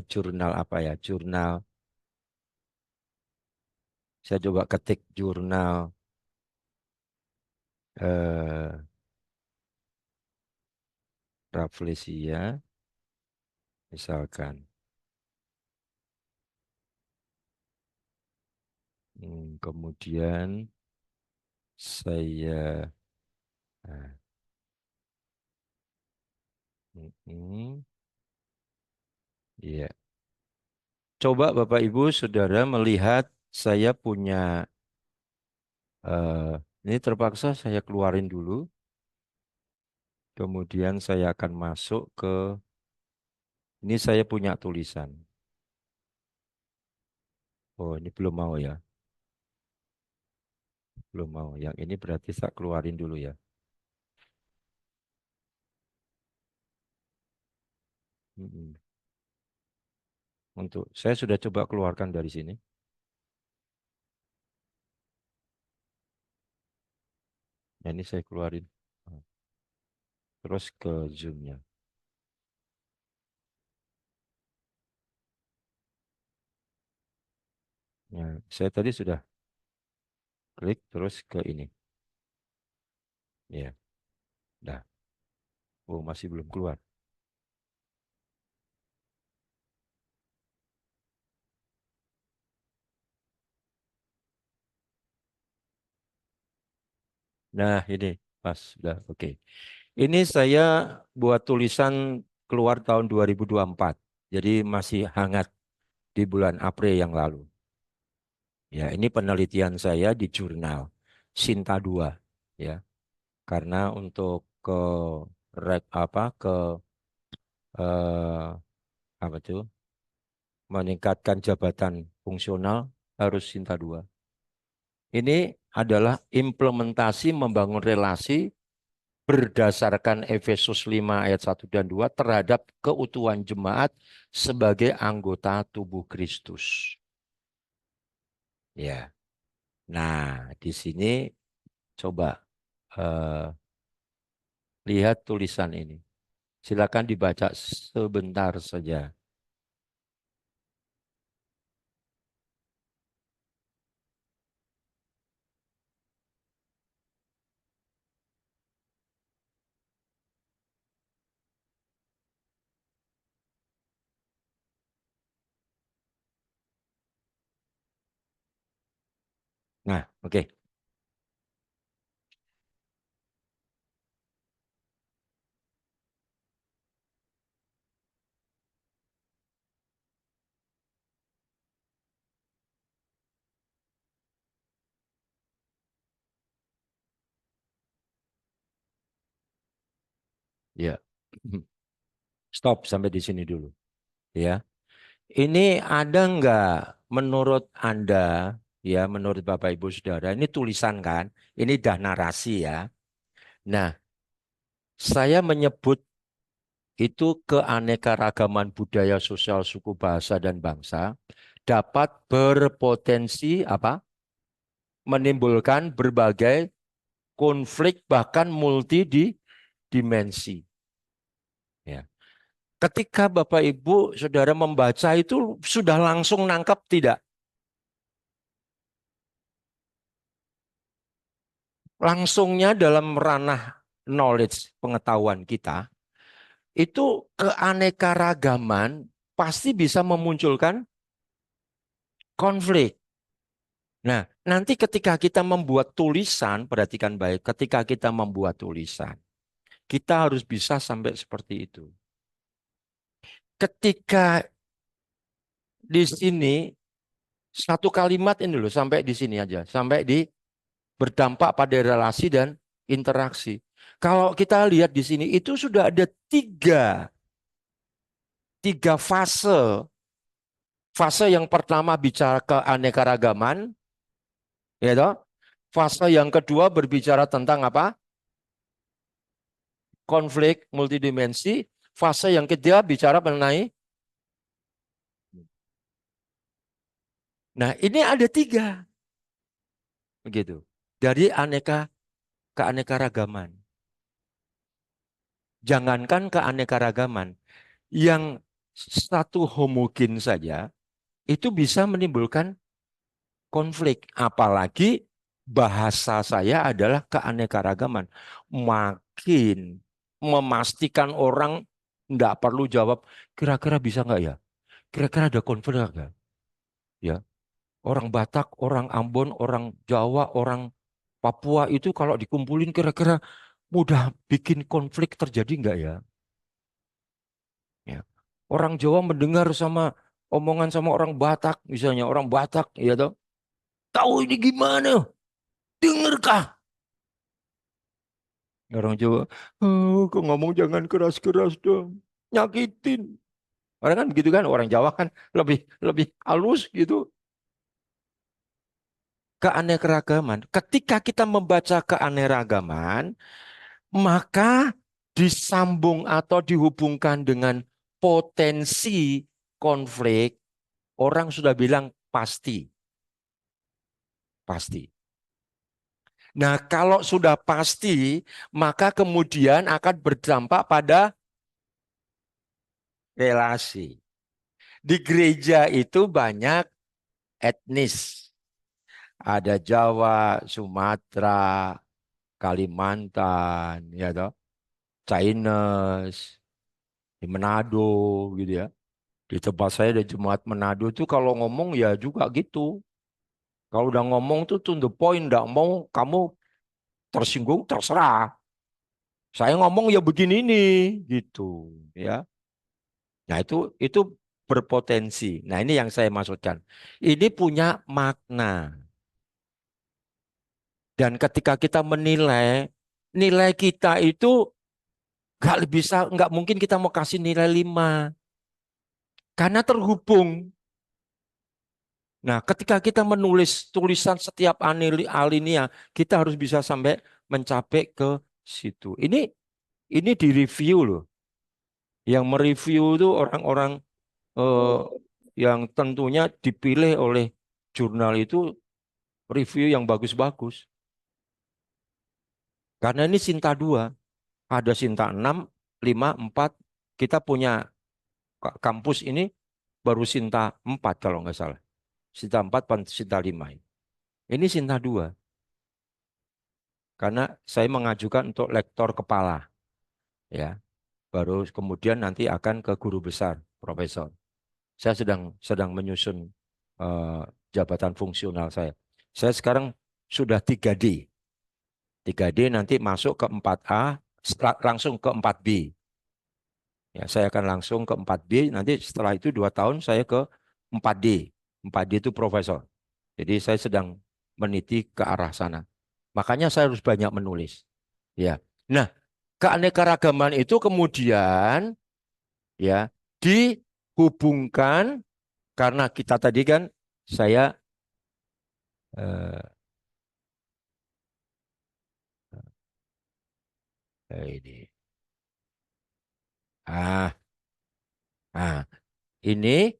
jurnal apa ya? Jurnal. Saya coba ketik jurnal eh, Rafflesia, misalkan. Kemudian saya, nah, iya. Coba Bapak Ibu Saudara melihat saya punya, ini terpaksa saya keluarin dulu. Kemudian saya akan masuk ke, ini saya punya tulisan. Oh ini belum mau ya, belum mau. Yang ini berarti saya keluarin dulu ya. Mm-mm. Untuk saya sudah coba keluarkan dari sini. Nah, ini saya keluarin. Nah, terus ke zoomnya. Nah, saya tadi sudah klik terus ke ini. Ya, dah. Oh masih belum keluar. Nah ini pas sudah oke. Ini saya buat tulisan keluar tahun 2024. Jadi masih hangat di bulan April yang lalu. Ya, ini penelitian saya di jurnal Sinta 2 ya. Karena untuk ke ke eh, apa itu meningkatkan jabatan fungsional harus Sinta 2. Ini adalah implementasi membangun relasi berdasarkan Efesus 5 ayat 1 dan 2 terhadap keutuhan jemaat sebagai anggota tubuh Kristus. Ya. Nah, di sini coba eh, lihat tulisan ini. Silakan dibaca sebentar saja. Nah, oke. Ya. Stop sampai di sini dulu. Ya. Ini ada nggak menurut Anda, ya menurut Bapak Ibu Saudara, ini tulisan kan, ini dah narasi ya. Nah, saya menyebut itu keanekaragaman budaya sosial suku bahasa dan bangsa dapat berpotensi apa? Menimbulkan berbagai konflik bahkan multi dimensi. Ya. Ketika Bapak Ibu Saudara membaca itu sudah langsung nangkap tidak? Langsungnya dalam ranah knowledge pengetahuan kita itu keanekaragaman pasti bisa memunculkan konflik. Nah, nanti ketika kita membuat tulisan, perhatikan baik, ketika kita membuat tulisan, kita harus bisa sampai seperti itu. Ketika di sini, satu kalimat ini loh, sampai di sini aja, sampai di berdampak pada relasi dan interaksi. Kalau kita lihat di sini, itu sudah ada tiga fase. Fase yang pertama bicara keanekaragaman, ya toh? Fase yang kedua berbicara tentang apa? Konflik multidimensi. Fase yang ketiga bicara mengenai. Nah, ini ada tiga, begitu. Dari keanekaragaman. Jangankan keanekaragaman, yang satu homogen saja itu bisa menimbulkan konflik. Apalagi bahasa saya adalah keanekaragaman. Makin memastikan orang nggak perlu jawab, kira-kira bisa nggak ya? Kira-kira ada konflik nggak? Ya, orang Batak, orang Ambon, orang Jawa, orang Papua itu kalau dikumpulin kira-kira mudah bikin konflik terjadi nggak ya? Ya. Orang Jawa mendengar sama omongan sama orang Batak, misalnya orang Batak, ya toh, tahu ini gimana? Dengarkah? Orang Jawa, oh, kok ngomong jangan keras-keras dong, nyakitin. Orang kan begitu kan, orang Jawa kan lebih lebih halus gitu. Keanekaragaman. Ketika kita membaca keanekaragaman, maka disambung atau dihubungkan dengan potensi konflik, orang sudah bilang pasti. Pasti. Nah, kalau sudah pasti, maka kemudian akan berdampak pada relasi. Di gereja itu banyak etnis. Ada Jawa, Sumatera, Kalimantan, ya toh, Chinese, di Manado gitu ya. Di tempat saya ada jemaat Manado tuh kalau ngomong ya juga gitu. Kalau udah ngomong tuh to the point, nggak mau kamu tersinggung terserah. Saya ngomong ya begini nih gitu ya. Nah, itu berpotensi. Nah, ini yang saya maksudkan. Ini punya makna. Dan ketika kita menilai, nilai kita itu nggak mungkin kita mau kasih nilai 5. Karena terhubung. Nah, ketika kita menulis tulisan setiap alinea, kita harus bisa sampai mencapai ke situ. Ini direview loh. Yang mereview itu orang-orang eh, yang tentunya dipilih oleh jurnal itu review yang bagus-bagus. Karena ini Sinta 2, ada Sinta 6, 5, 4. Kita punya kampus ini baru Sinta 4 kalau nggak salah. Sinta 4, Sinta 5. Ini Sinta 2. Karena saya mengajukan untuk lektor kepala. Ya, baru kemudian nanti akan ke guru besar, profesor. Saya sedang menyusun eh, jabatan fungsional saya. Saya sekarang sudah 3D. 3D nanti masuk ke 4A, langsung ke 4B. Ya, saya akan langsung ke 4B, nanti setelah itu 2 tahun saya ke 4D. 4D itu profesor. Jadi saya sedang meniti ke arah sana. Makanya saya harus banyak menulis. Ya. Nah, keanekaragaman itu kemudian ya dihubungkan karena kita tadi kan saya eh, ini ah ah ini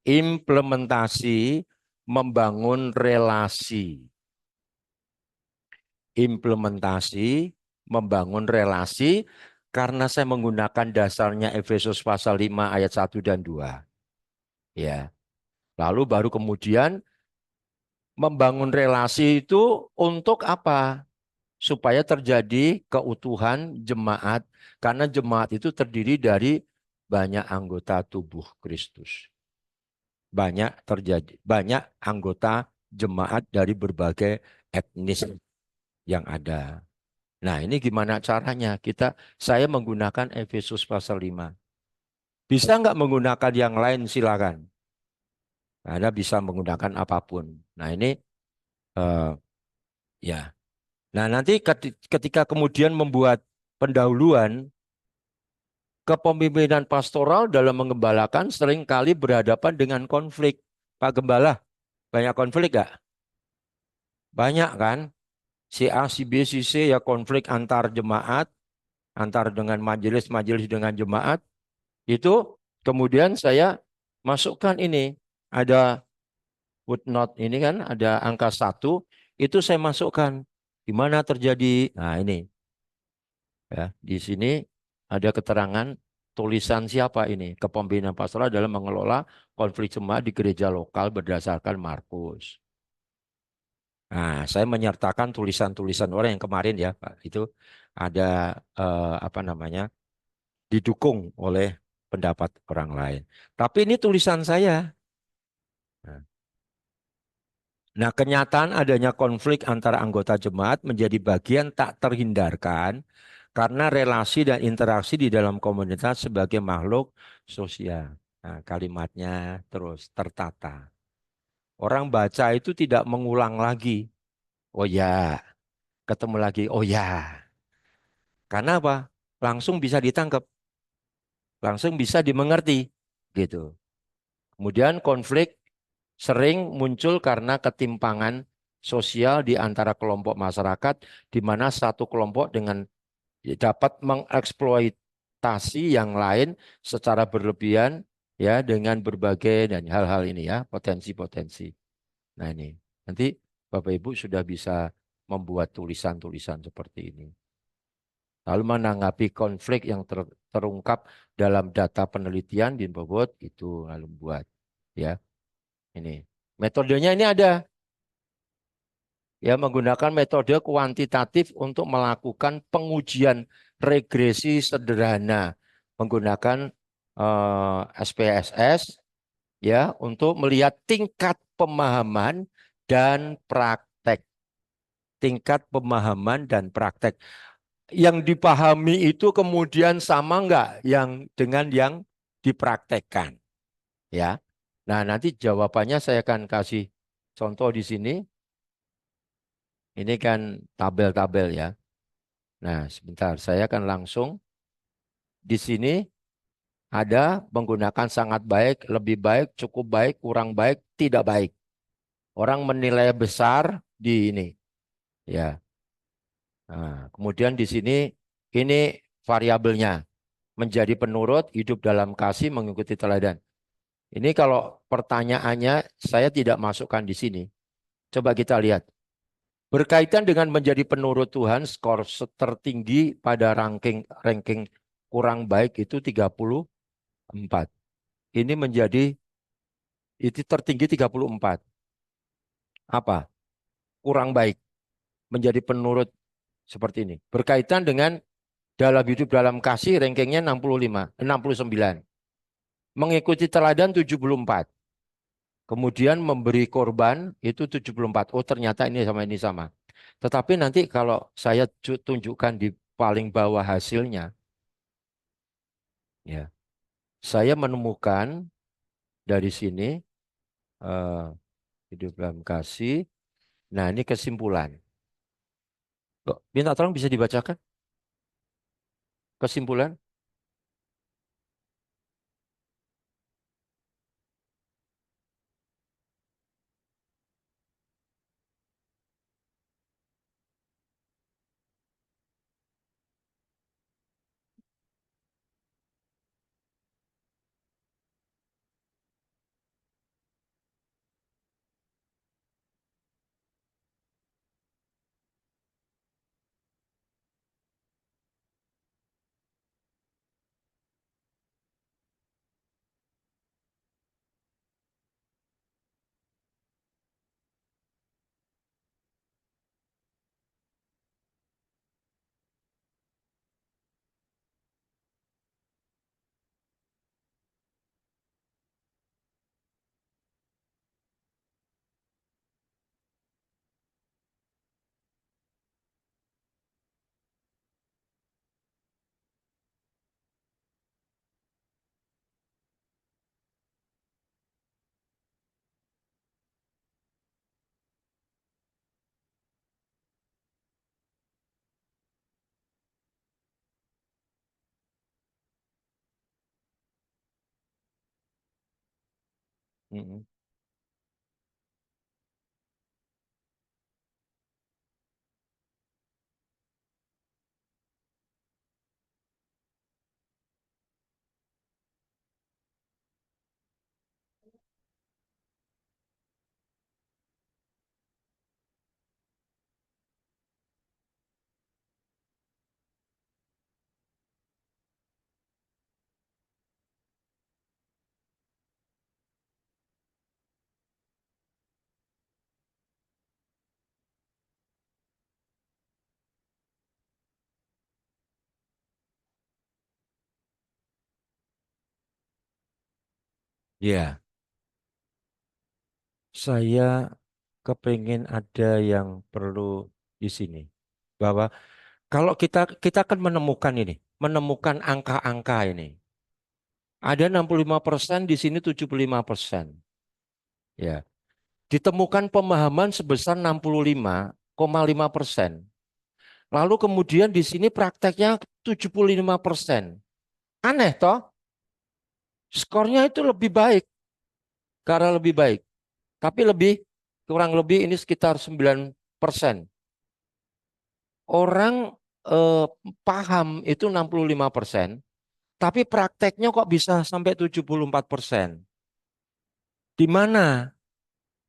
implementasi membangun relasi. Implementasi membangun relasi Karena saya menggunakan dasarnya Efesus pasal 5 ayat 1 dan 2. Ya. Lalu baru kemudian membangun relasi itu untuk apa? Supaya terjadi keutuhan jemaat. Karena jemaat itu terdiri dari banyak anggota tubuh Kristus. Banyak anggota jemaat dari berbagai etnis yang ada. Nah, ini gimana caranya? Saya menggunakan Efesus pasal 5. Bisa nggak menggunakan yang lain? Silakan. Anda bisa menggunakan apapun. Nah, ini eh, ya. Nah, nanti ketika kemudian membuat pendahuluan, kepemimpinan pastoral dalam mengembalakan seringkali berhadapan dengan konflik. Pak Gembala, banyak konflik nggak? Banyak kan? Si A, si B, si C ya konflik antar jemaat, antar dengan majelis dengan jemaat. Itu kemudian saya masukkan ini. Ada footnote ini kan, ada angka 1. Itu saya masukkan. Di mana terjadi? Nah ini. Ya, di sini ada keterangan tulisan siapa ini. Kepemimpinan pastoral dalam mengelola konflik jemaat di gereja lokal berdasarkan Markus. Nah, saya menyertakan tulisan-tulisan orang yang kemarin ya, Pak. Itu ada apa namanya? Didukung oleh pendapat orang lain. Tapi ini tulisan saya. Nah, kenyataan adanya konflik antara anggota jemaat menjadi bagian tak terhindarkan karena relasi dan interaksi di dalam komunitas sebagai makhluk sosial. Nah, kalimatnya terus tertata. Orang baca itu tidak mengulang lagi. Oh ya, ketemu lagi. Oh ya. Karena apa? Langsung bisa ditangkap, langsung bisa dimengerti. Gitu. Kemudian konflik sering muncul karena ketimpangan sosial di antara kelompok masyarakat, di mana satu kelompok dapat mengeksploitasi yang lain secara berlebihan ya dengan berbagai dan hal-hal ini ya, potensi-potensi. Nah ini nanti Bapak Ibu sudah bisa membuat tulisan-tulisan seperti ini. Lalu menanggapi konflik yang terungkap dalam data penelitian di bobot itu lalu buat ya ini. Metodenya ini ada ya menggunakan metode kuantitatif untuk melakukan pengujian regresi sederhana menggunakan SPSS ya untuk melihat tingkat pemahaman dan praktek. Tingkat pemahaman dan praktek. Yang dipahami itu kemudian sama enggak yang dengan yang dipraktekkan ya. Nah, nanti jawabannya saya akan kasih contoh di sini. Ini kan tabel-tabel ya. Nah, sebentar, saya akan langsung di sini ada menggunakan sangat baik, lebih baik, cukup baik, kurang baik, tidak baik. Orang menilai besar di ini. Ya. Nah, kemudian di sini ini variabelnya menjadi penurut, hidup dalam kasih, mengikuti teladan. Ini kalau pertanyaannya saya tidak masukkan di sini. Coba kita lihat. Berkaitan dengan menjadi penurut Tuhan, skor tertinggi pada ranking kurang baik itu 34. Ini menjadi itu tertinggi 34. Apa? Kurang baik. Menjadi penurut seperti ini. Berkaitan dengan dalam hidup dalam kasih rankingnya 65, 69. Mengikuti teladan 74. Kemudian memberi korban itu 74. Oh ternyata ini sama ini sama. Tetapi nanti kalau saya tunjukkan di paling bawah hasilnya, ya, saya menemukan dari sini eh, hidup dalam kasih. Nah ini kesimpulan. Kok, minta tolong bisa dibacakan kesimpulan? Mm-mm. Ya, saya kepengen ada yang perlu di sini. Bahwa kalau kita akan menemukan angka-angka ini. Ada 65% di sini 75%. Ya, ditemukan pemahaman sebesar 65,5%. Lalu kemudian di sini prakteknya 75%. Aneh toh? Skornya itu lebih baik, karena lebih baik. Tapi kurang lebih ini sekitar 9%. Orang eh, paham itu 65%, tapi prakteknya kok bisa sampai 74%. Di mana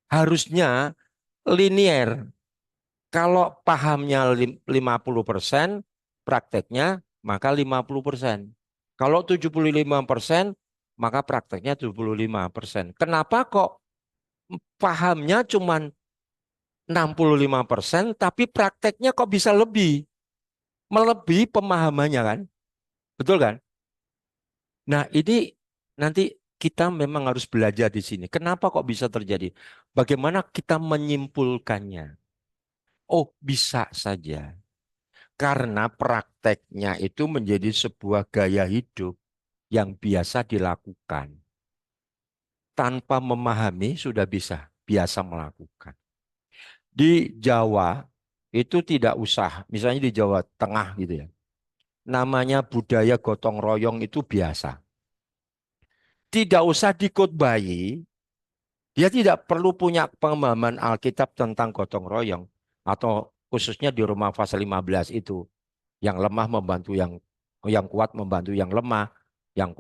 harusnya linier. Kalau pahamnya 50%, prakteknya maka 50%. Kalau 75%, maka prakteknya 75%. Kenapa kok pahamnya cuma 65%, tapi prakteknya kok bisa melebihi pemahamannya kan? Betul kan? Nah, ini nanti kita memang harus belajar di sini. Kenapa kok bisa terjadi? Bagaimana kita menyimpulkannya? Oh, bisa saja. Karena prakteknya itu menjadi sebuah gaya hidup yang biasa dilakukan. Tanpa memahami sudah biasa melakukan. Di Jawa itu tidak usah, misalnya di Jawa Tengah gitu ya. Namanya budaya gotong royong itu biasa. Tidak usah dikutbahi, dia tidak perlu punya pemahaman Alkitab tentang gotong royong. Atau khususnya di Roma pasal 15 itu. Yang lemah membantu yang kuat membantu yang lemah, yang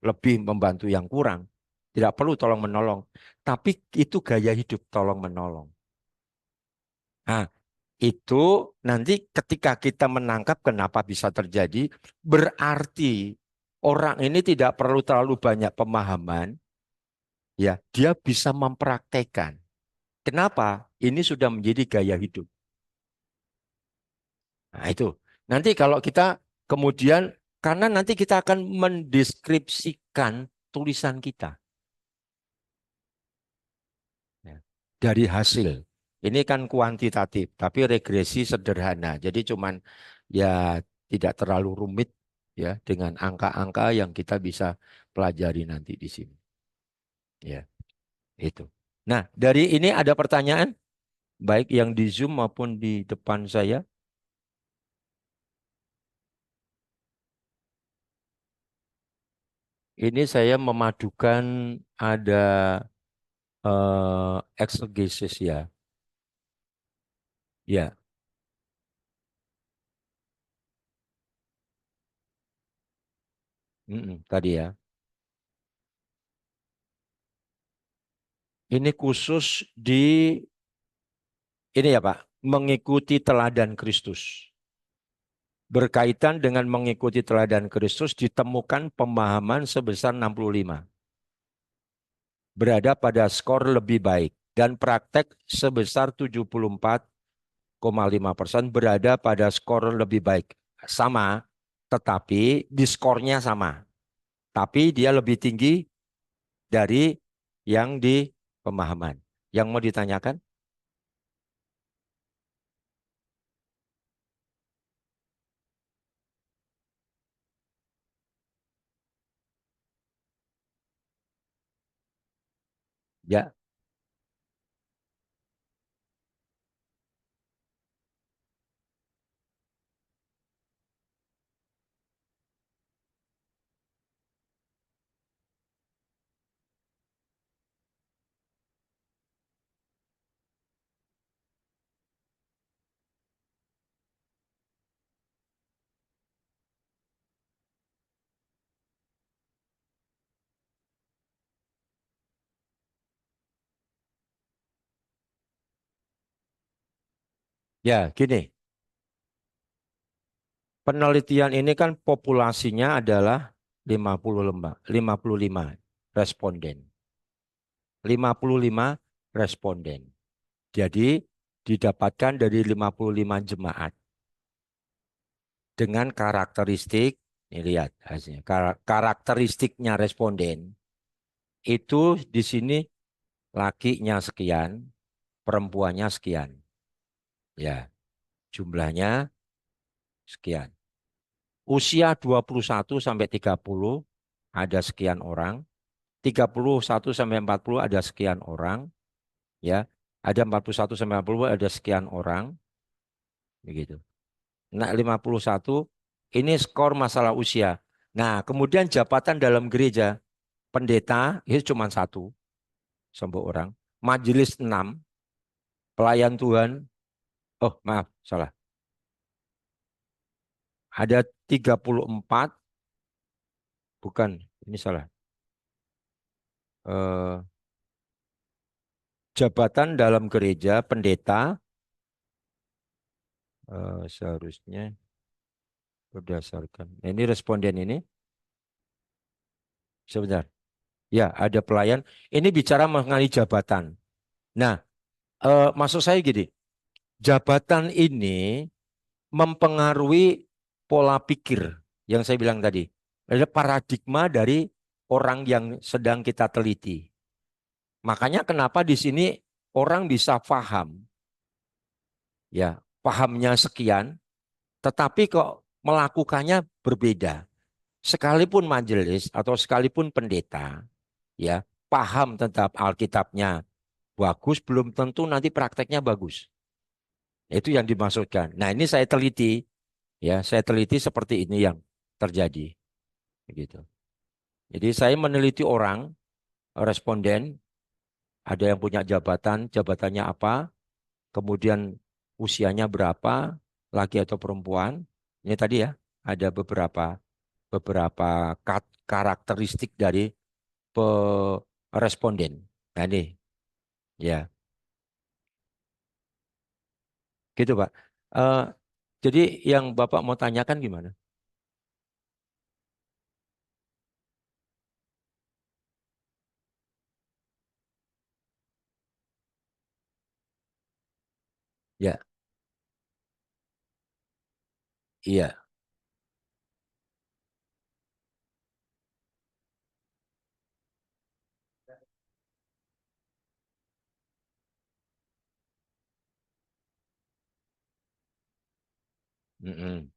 lebih membantu yang kurang. Tidak perlu tolong menolong, tapi itu gaya hidup tolong menolong. Nah, itu nanti ketika kita menangkap kenapa bisa terjadi, berarti orang ini tidak perlu terlalu banyak pemahaman, ya, dia bisa mempraktekkan. Kenapa? Ini sudah menjadi gaya hidup. Nah, itu. Nanti kalau kita kemudian, karena nanti kita akan mendeskripsikan tulisan kita ya, dari hasil. Ini kan kuantitatif, tapi regresi sederhana. Jadi cuman ya tidak terlalu rumit ya dengan angka-angka yang kita bisa pelajari nanti di sini. Ya, itu. Nah, dari ini ada pertanyaan, baik yang di Zoom maupun di depan saya. Ini saya memadukan ada exegesis ya. Ya, tadi ya. Ini khusus di ini ya Pak, mengikuti teladan Kristus. Berkaitan dengan mengikuti teladan Kristus ditemukan pemahaman sebesar 65. Berada pada skor lebih baik dan praktek sebesar 74,5% berada pada skor lebih baik. Sama, tetapi di skornya sama. Tapi dia lebih tinggi dari yang di pemahaman. Yang mau ditanyakan? Ya, Ya, gini. Penelitian ini kan populasinya adalah 55 responden. 55 responden. Jadi didapatkan dari 55 jemaat dengan karakteristik, ini lihat hasilnya. Karakteristiknya responden itu di sini lakinya sekian, perempuannya sekian. Ya, jumlahnya sekian. Usia 21 sampai 30 ada sekian orang. 31 sampai 40 ada sekian orang. Ya, ada 41 sampai 40 ada sekian orang. Begitu. Nah, 51 ini skor masalah usia. Nah, kemudian jabatan dalam gereja, pendeta itu cuma satu, 1 orang. Majelis 6, pelayan Tuhan, oh maaf, salah. Ada 34, bukan, ini salah. Eh, Jabatan dalam gereja, pendeta, seharusnya berdasarkan. Nah, ini responden ini, sebentar. Ya, ada pelayan. Ini bicara mengenai jabatan. Nah, maksud saya gini, jabatan ini mempengaruhi pola pikir yang saya bilang tadi. Ada paradigma dari orang yang sedang kita teliti. Makanya kenapa di sini orang bisa paham, ya, pahamnya sekian, tetapi kok melakukannya berbeda. Sekalipun majelis atau sekalipun pendeta, ya, paham tentang Alkitabnya bagus, belum tentu nanti prakteknya bagus. Itu yang dimaksudkan. Nah, ini saya teliti, ya, saya teliti seperti ini yang terjadi, begitu. Jadi saya meneliti orang, responden, ada yang punya jabatan, jabatannya apa, kemudian usianya berapa, laki atau perempuan. Ini tadi ya, ada beberapa beberapa karakteristik dari responden. Nah, ini ya, gitu Pak. Eh, jadi yang Bapak mau tanyakan gimana? Ya, iya. Mm-mm.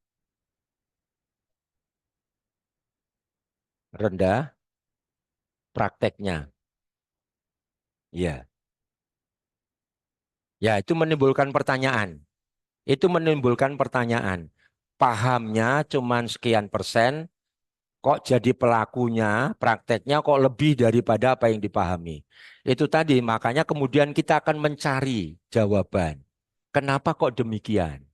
Rendah prakteknya. Iya. Ya, itu menimbulkan pertanyaan. Itu menimbulkan pertanyaan. Pahamnya cuman sekian persen, kok jadi pelakunya, prakteknya kok lebih daripada apa yang dipahami. Itu tadi, makanya kemudian kita akan mencari jawaban. Kenapa kok demikian?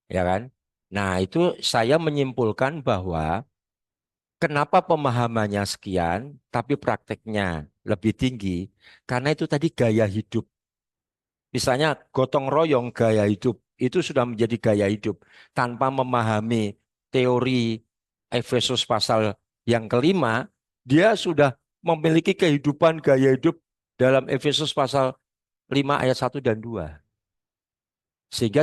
Ya kan? Nah, itu saya menyimpulkan bahwa kenapa pemahamannya sekian, tapi prakteknya lebih tinggi. Karena itu tadi gaya hidup. Misalnya gotong royong gaya hidup itu sudah menjadi gaya hidup tanpa memahami teori Efesus pasal yang kelima, dia sudah memiliki kehidupan gaya hidup dalam Efesus pasal 5 ayat 1 dan 2. Sehingga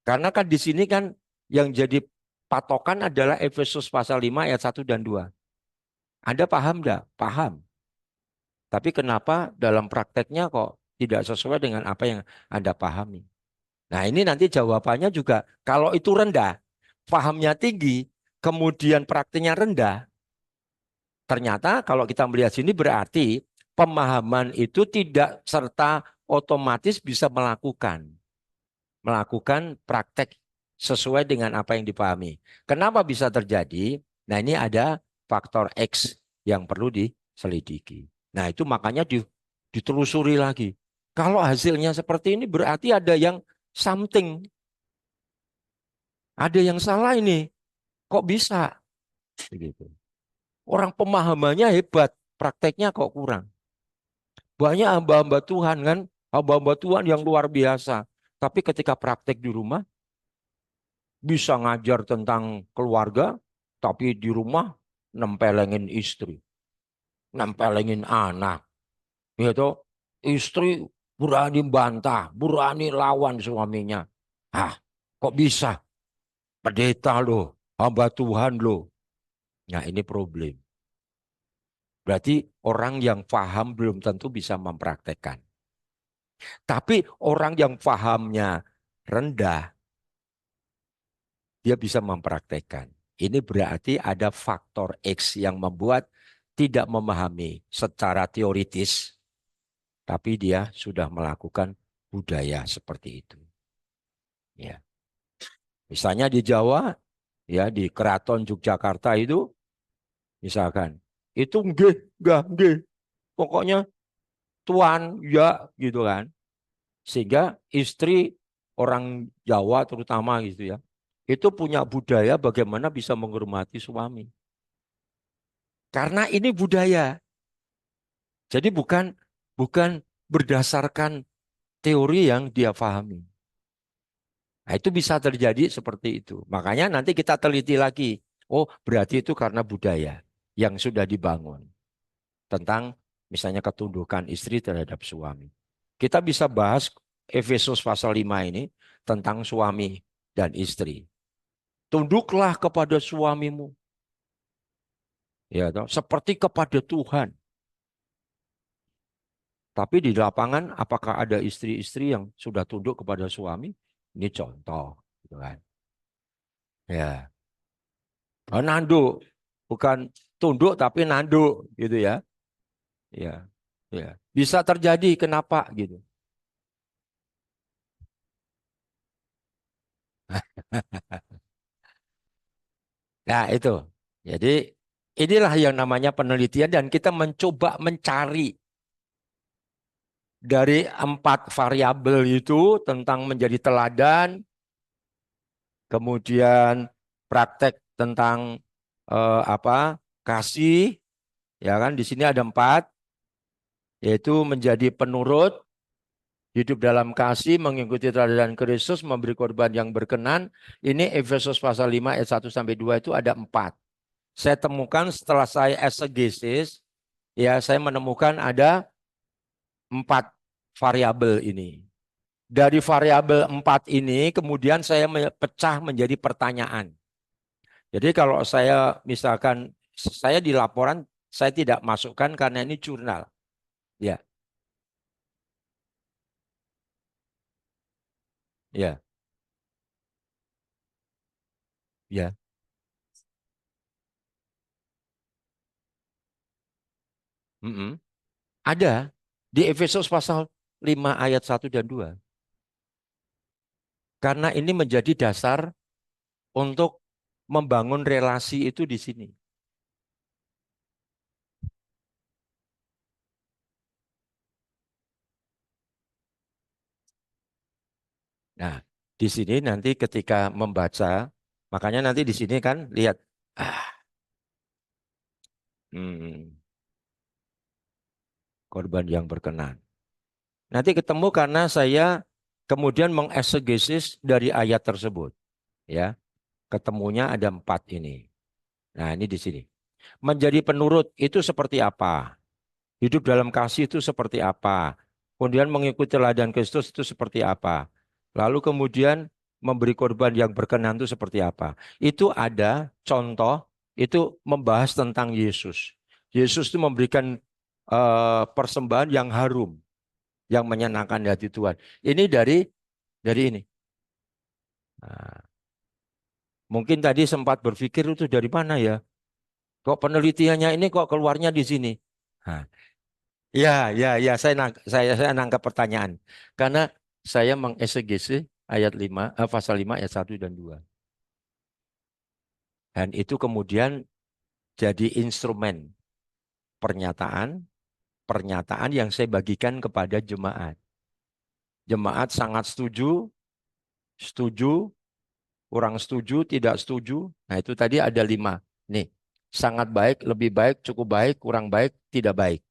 karena kan di sini kan yang jadi patokan adalah Efesus pasal 5 ayat 1 dan 2. Anda paham enggak? Paham. Tapi kenapa dalam prakteknya kok tidak sesuai dengan apa yang Anda pahami? Nah, ini nanti jawabannya juga kalau itu rendah, pahamnya tinggi, kemudian praktiknya rendah, ternyata kalau kita melihat sini berarti pemahaman itu tidak serta otomatis bisa melakukan praktek sesuai dengan apa yang dipahami. Kenapa bisa terjadi? Nah, ini ada faktor X yang perlu diselidiki. Nah, itu makanya ditelusuri lagi. Kalau hasilnya seperti ini berarti ada yang something, ada yang salah ini. Kok bisa? Begitu. Orang pemahamannya hebat, prakteknya kok kurang. Banyak hamba-hamba Tuhan kan, hamba-hamba Tuhan yang luar biasa. Tapi ketika praktek di rumah, bisa ngajar tentang keluarga, tapi di rumah nempelengin istri, nempelengin anak. Gitu. Istri berani bantah, berani lawan suaminya. Ah, kok bisa? Pendeta loh, hamba Tuhan loh. Nah, ini problem. Berarti orang yang paham belum tentu bisa mempraktekkan. Tapi orang yang pahamnya rendah, dia bisa mempraktekkan. Ini berarti ada faktor X yang membuat tidak memahami secara teoritis, tapi dia sudah melakukan budaya seperti itu. Ya. Misalnya di Jawa, ya di Keraton Yogyakarta itu, misalkan, itu nggih, pokoknya tuan, ya gitu kan. Sehingga istri orang Jawa terutama gitu ya, itu punya budaya bagaimana bisa menghormati suami. Karena ini budaya. Jadi bukan bukan berdasarkan teori yang dia pahami. Nah, itu bisa terjadi seperti itu. Makanya nanti kita teliti lagi. Oh, berarti itu karena budaya yang sudah dibangun tentang misalnya ketundukan istri terhadap suami. Kita bisa bahas Efesus pasal 5 ini tentang suami dan istri. Tunduklah kepada suamimu. Ya, toh, seperti kepada Tuhan. Tapi di lapangan apakah ada istri-istri yang sudah tunduk kepada suami? Ini contoh, gitu kan. Ya, nanduk, bukan tunduk tapi nanduk, gitu ya. Ya, ya. Bisa terjadi, kenapa gitu? Nah, itu. Jadi inilah yang namanya penelitian dan kita mencoba mencari dari 4 variabel itu tentang menjadi teladan, kemudian praktek tentang apa kasih, ya kan? Di sini ada 4, yaitu menjadi penurut, hidup dalam kasih, mengikuti teladan Kristus, memberi korban yang berkenan. Ini Efesus pasal 5 ayat 1 sampai 2 itu ada 4. Saya temukan setelah saya exegesis, ya saya menemukan ada 4 variabel ini. Dari variabel 4 ini kemudian saya pecah menjadi pertanyaan. Jadi kalau saya misalkan saya di laporan saya tidak masukkan karena ini jurnal. Ya, ya, ya. Mm-mm. Ada di Efesus pasal 5 ayat 1 dan 2. Karena ini menjadi dasar untuk membangun relasi itu di sini. Nah, di sini nanti ketika membaca, makanya nanti di sini kan lihat, ah, korban yang berkenan. Nanti ketemu karena saya kemudian mengesegesis dari ayat tersebut, ya. Ketemunya ada 4 ini. Nah, ini di sini. Menjadi penurut itu seperti apa? Hidup dalam kasih itu seperti apa? Kemudian mengikuti teladan Kristus itu seperti apa? Lalu kemudian memberi korban yang berkenan itu seperti apa? Itu ada contoh, itu membahas tentang Yesus. Yesus itu memberikan persembahan yang harum, yang menyenangkan hati Tuhan. Ini dari ini. Nah, mungkin tadi sempat berpikir itu dari mana ya? Kok penelitiannya ini kok keluarnya di sini? Nah, ya, ya, ya, saya nangkap pertanyaan. Karena saya mengeksegesi ayat 5, pasal 5 ayat 1 dan 2. Dan itu kemudian jadi instrumen pernyataan, pernyataan yang saya bagikan kepada jemaat. Jemaat sangat setuju, setuju, kurang setuju, tidak setuju. Nah itu tadi ada 5. Nih, sangat baik, lebih baik, cukup baik, kurang baik, tidak baik.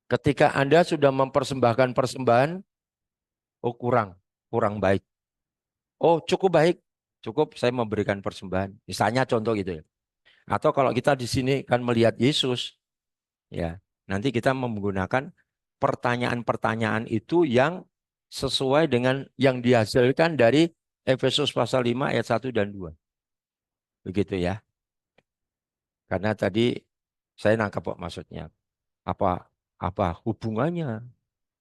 Ketika Anda sudah mempersembahkan persembahan, oh kurang. kurang baik. Oh, cukup baik. Cukup saya memberikan persembahan. Misalnya contoh gitu ya. Atau kalau kita di sini kan melihat Yesus, ya, nanti kita menggunakan pertanyaan-pertanyaan itu yang sesuai dengan yang dihasilkan dari Efesus pasal 5 ayat 1 dan 2. Begitu ya. Karena tadi saya nangkap kok maksudnya. Apa hubungannya?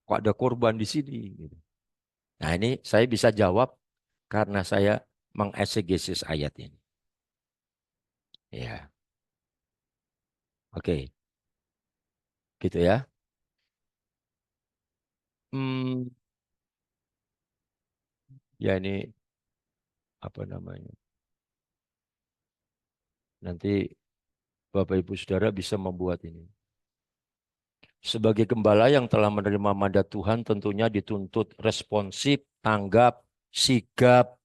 Kok ada korban di sini? Gitu. Nah, ini saya bisa jawab karena saya mengesegesis ayat ini. Ya, oke. Gitu ya. Hmm, ya ini apa namanya? Nanti Bapak Ibu Saudara bisa membuat ini. Sebagai gembala yang telah menerima mandat Tuhan tentunya dituntut responsif, tanggap, sigap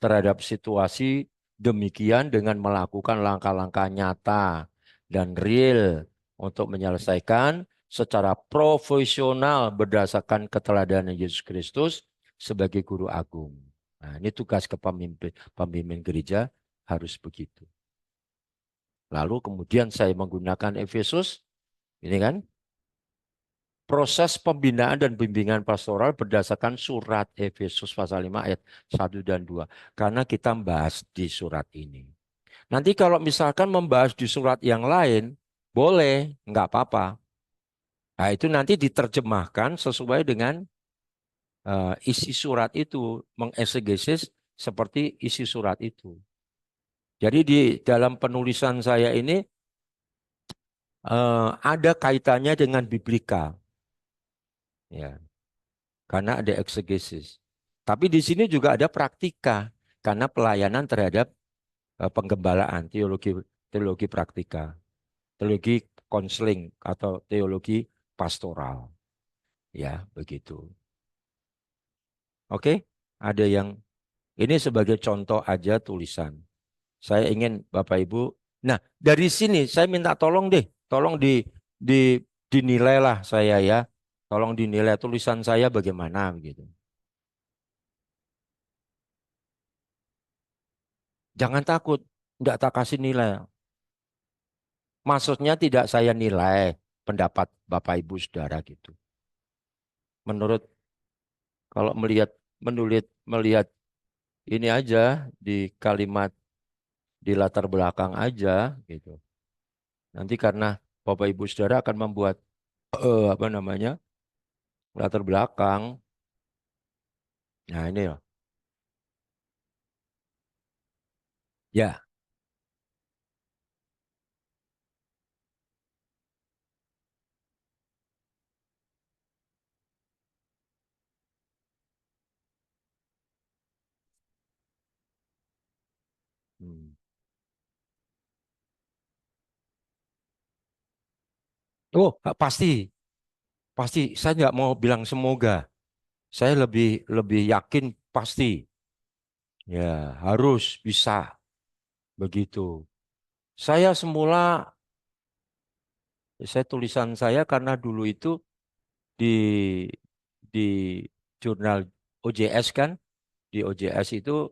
terhadap situasi demikian dengan melakukan langkah-langkah nyata dan real untuk menyelesaikan secara profesional berdasarkan keteladanan Yesus Kristus sebagai guru agung. Nah, ini tugas pemimpin gereja harus begitu. Lalu kemudian saya menggunakan Efesus, ini kan, proses pembinaan dan bimbingan pastoral berdasarkan surat Efesus pasal 5 ayat 1 dan 2. Karena kita membahas di surat ini. Nanti kalau misalkan membahas di surat yang lain, boleh, nggak apa-apa. Nah, itu nanti diterjemahkan sesuai dengan isi surat itu, mengesegesis seperti isi surat itu. Jadi di dalam penulisan saya ini ada kaitannya dengan biblika. Ya, karena ada eksegesis. Tapi di sini juga ada praktika karena pelayanan terhadap penggembalaan, teologi praktika, teologi konseling atau teologi pastoral. Ya, begitu. Oke, ada yang ini sebagai contoh aja tulisan. Saya ingin Bapak Ibu. Nah, dari sini saya minta tolong deh, tolong di dinilai lah saya ya. Tolong dinilai tulisan saya bagaimana begitu. Jangan takut, enggak tak kasih nilai. Maksudnya tidak saya nilai pendapat Bapak Ibu Saudara gitu. Menurut kalau melihat ini aja di kalimat di latar belakang aja gitu. Nanti karena Bapak Ibu Saudara akan membuat apa namanya latar belakang. Nah ini loh. Ya. Hmm. Oh pasti, pasti. Saya nggak mau bilang semoga. Saya lebih lebih yakin pasti. Ya harus bisa begitu. Saya semula saya tulisan saya karena dulu itu di di jurnal OJS kan, di OJS itu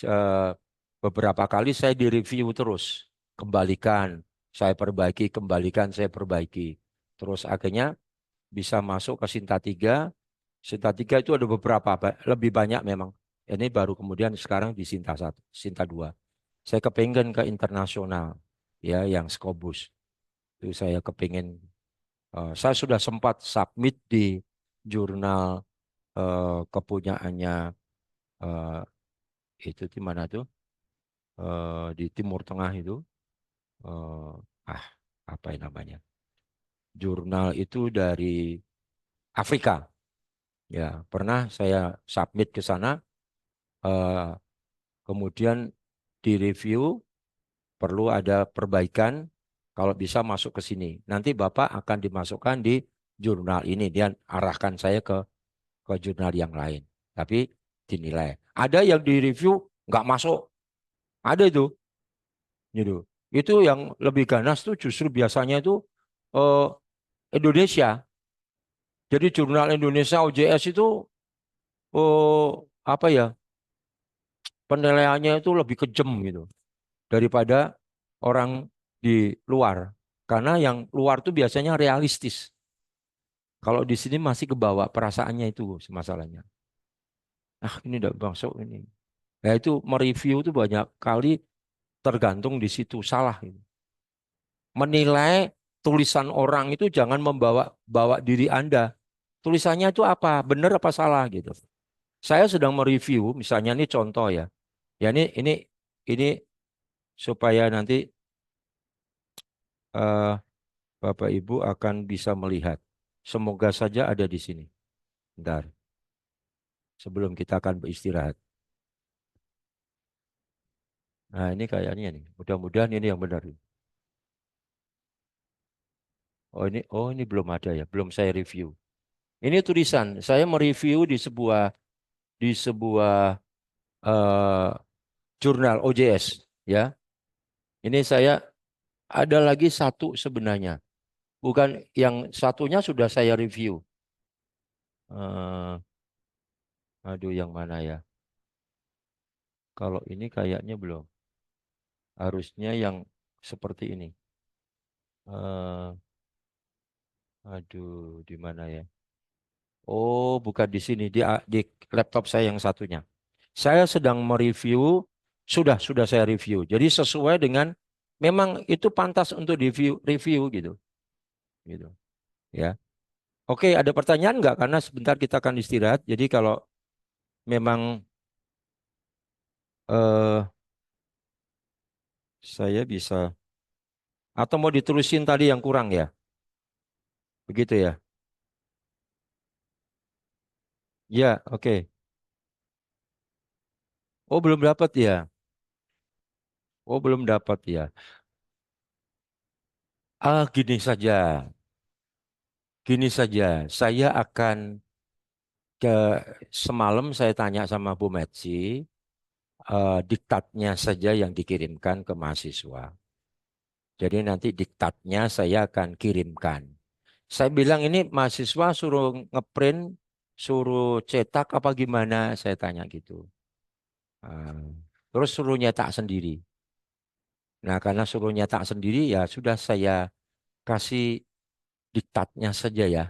eh, beberapa kali saya direview terus, kembalikan, saya perbaiki, kembalikan, saya perbaiki. Terus akhirnya bisa masuk ke Sinta 3. Sinta 3 itu ada beberapa, lebih banyak memang. Ini baru kemudian sekarang di Sinta 1, Sinta 2. Saya kepingin ke internasional, ya, yang Scopus. Itu saya kepingin. Saya sudah sempat submit di jurnal kepunyaannya eh, itu di mana tuh? Di Timur Tengah itu. eh, ah, apa yang namanya? Jurnal itu dari Afrika. Ya, pernah saya submit ke sana. eh, Kemudian direview, perlu ada perbaikan. Kalau bisa masuk ke sini. Nanti Bapak akan dimasukkan di jurnal ini. Dia arahkan saya ke jurnal yang lain. Tapi dinilai. Ada yang direview nggak masuk. Ada itu. Gitu. Itu yang lebih ganas tuh justru biasanya itu eh, Indonesia. Jadi jurnal Indonesia OJS itu apa ya, penilaiannya itu lebih kejam gitu daripada orang di luar. Karena yang luar tuh biasanya realistis. Kalau di sini masih kebawa perasaannya itu masalahnya. Ah, ini udah masuk ini. Ya itu mereview itu banyak kali tergantung di situ salah gitu. Menilai tulisan orang itu jangan membawa bawa diri Anda. Tulisannya itu apa? Benar apa salah gitu. Saya sedang mereview, misalnya ini contoh ya. Ya ini supaya nanti eh, Bapak Ibu akan bisa melihat. Semoga saja ada di sini. Bentar, sebelum kita akan beristirahat. Nah, ini kayaknya nih. Mudah-mudahan ini yang benar. Oh ini belum ada ya, belum saya review. Ini tulisan, saya mereview di sebuah eh, jurnal OJS ya. Ini saya ada lagi satu sebenarnya. Bukan yang satunya sudah saya review. Eh, aduh yang mana ya? Kalau ini kayaknya belum. Harusnya yang seperti ini. Eh, aduh di mana ya? Oh, bukan di sini, di laptop saya yang satunya. Saya sedang mereview, sudah saya review. Jadi sesuai dengan memang itu pantas untuk review gitu, gitu. Ya. Oke, ada pertanyaan nggak? Karena sebentar kita akan istirahat. Jadi kalau memang eh, saya bisa atau mau diterusin tadi yang kurang ya, begitu ya? Ya, oke. Oh, belum dapat ya? Oh, belum dapat ya? Ah, gini saja. Saya akan ke semalam saya tanya sama Bu Metsi, diktatnya saja yang dikirimkan ke mahasiswa. Jadi nanti diktatnya saya akan kirimkan. Saya bilang ini mahasiswa suruh ngeprint, suruh cetak apa gimana? Saya tanya gitu. Ah, terus suruh nyetak sendiri. Nah, karena suruh nyetak sendiri ya sudah saya kasih diktatnya saja ya.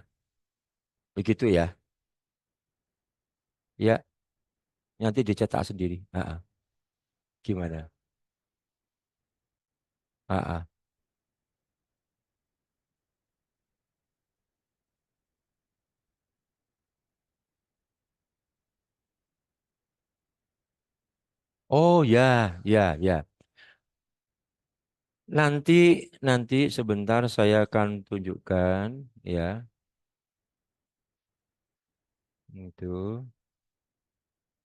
Begitu ya. Ya, nanti dicetak sendiri. Gimana? Ah, ah. Oh ya, ya, ya. Nanti nanti sebentar saya akan tunjukkan ya. Itu.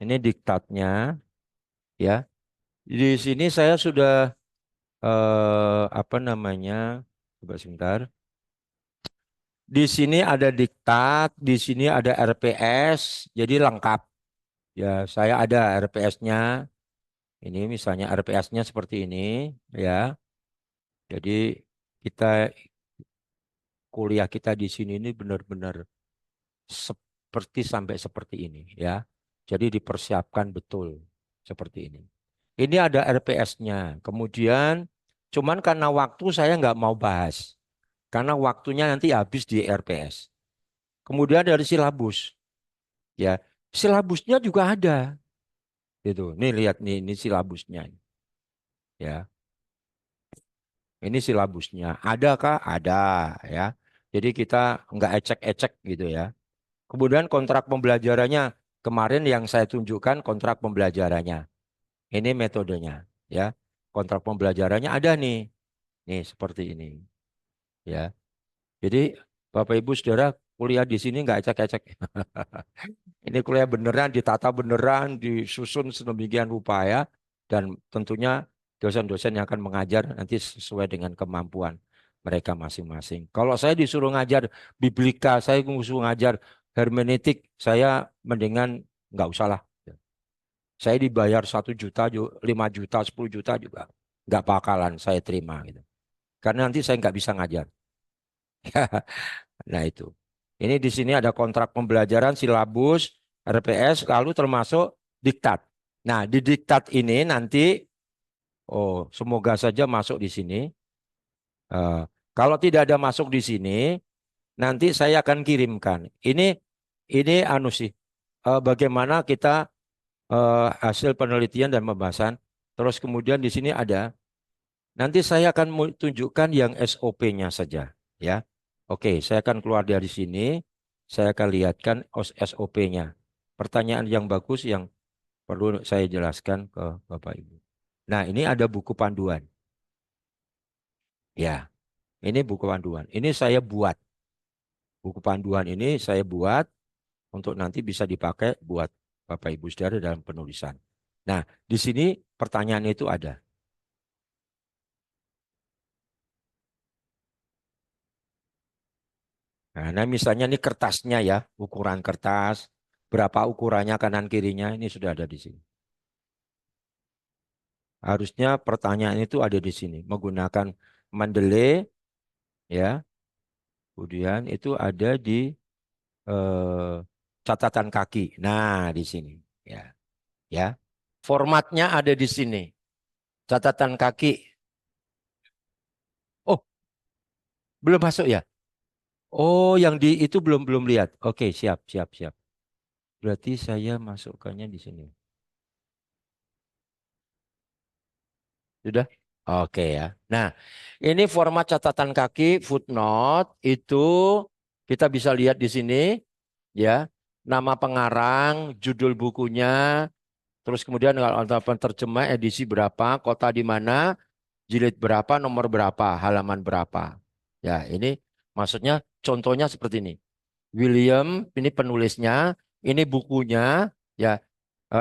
Ini diktatnya ya. Di sini saya sudah apa namanya? Coba sebentar. Di sini ada diktat, di sini ada RPS, jadi lengkap. Ya, saya ada RPS-nya. Ini misalnya RPS-nya seperti ini ya. Jadi kita kuliah kita di sini ini benar-benar seperti sampai seperti ini ya. Jadi dipersiapkan betul seperti ini. Ini ada RPS-nya. Kemudian cuman karena waktu saya nggak mau bahas. Karena waktunya nanti habis di RPS. Kemudian dari silabus ya. Silabusnya juga ada gitu. Nih lihat nih ini silabusnya ya. Ini silabusnya. Adakah? Ada ya. Jadi kita nggak ecek-ecek gitu ya. Kemudian kontrak pembelajarannya kemarin yang saya tunjukkan kontrak pembelajarannya. Ini metodenya ya. Kontrak pembelajarannya ada nih. Nih seperti ini ya. Jadi Bapak Ibu Saudara kuliah di sini nggak ecek-ecek. Ini kuliah beneran, ditata beneran, disusun sedemikian rupa ya. Dan tentunya dosen-dosen yang akan mengajar nanti sesuai dengan kemampuan mereka masing-masing. Kalau saya disuruh ngajar biblika, saya disuruh ngajar hermeneutik, saya mendingan nggak usah lah. Saya dibayar 1 juta, 5 juta, 10 juta juga nggak bakalan saya terima gitu. Karena nanti saya nggak bisa ngajar. Nah itu. Ini di sini ada kontrak pembelajaran, silabus, RPS, lalu termasuk diktat. Nah, di diktat ini nanti, oh semoga saja masuk di sini. Eh, Kalau tidak ada masuk di sini, nanti saya akan kirimkan. Ini anu sih, bagaimana kita hasil penelitian dan pembahasan. Terus kemudian di sini ada. Nanti saya akan tunjukkan yang SOP-nya saja, ya. Oke, saya akan keluar dari sini. Saya akan lihatkan SOP-nya. Pertanyaan yang bagus yang perlu saya jelaskan ke Bapak Ibu. Nah, ini ada buku panduan. Ya, ini buku panduan. Ini saya buat. Buku panduan ini saya buat untuk nanti bisa dipakai buat Bapak Ibu Saudara dalam penulisan. Nah, di sini pertanyaan itu ada. Nah, misalnya ini kertasnya ya, ukuran kertas, berapa ukurannya kanan kirinya, ini sudah ada di sini. Harusnya pertanyaan itu ada di sini, menggunakan Mendeley, ya, kemudian itu ada di eh, catatan kaki. Nah, di sini, ya, ya, formatnya ada di sini, catatan kaki. Oh, belum masuk ya? Oh, yang di itu belum belum lihat. Oke, siap, siap, siap. Berarti saya masukkannya di sini. Sudah? Oke ya. Nah, ini format catatan kaki footnote itu kita bisa lihat di sini ya. Nama pengarang, judul bukunya, terus kemudian kalau ada penerjemah edisi berapa, kota di mana, jilid berapa, nomor berapa, halaman berapa. Ya, ini maksudnya contohnya seperti ini. William, ini penulisnya, ini bukunya, ya,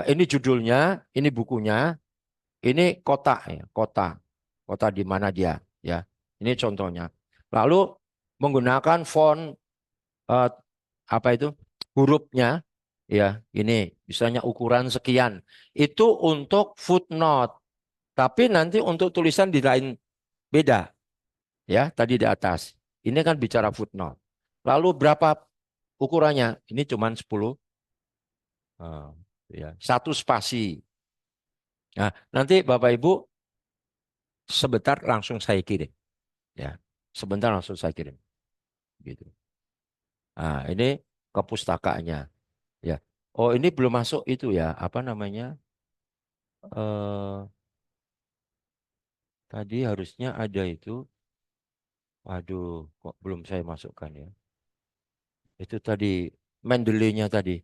ini judulnya, ini bukunya, ini kota ya, kota di mana dia ya. Ini contohnya. Lalu menggunakan font eh, apa itu hurufnya ya. Ini misalnya ukuran sekian. Itu untuk footnote. Tapi nanti untuk tulisan di lain beda ya. Tadi di atas. Ini kan bicara footnote. Lalu berapa ukurannya? Ini cuman 10 eh, ya, satu spasi. Nah, nanti Bapak Ibu sebentar langsung saya kirim. Ya, sebentar langsung saya kirim. Gitu. Nah, ini ke pustakaannya. Ya. Oh, ini belum masuk itu ya. Apa namanya? Eh, Tadi harusnya ada itu. Waduh, kok belum saya masukkan ya. Itu tadi Mendeley-nya tadi.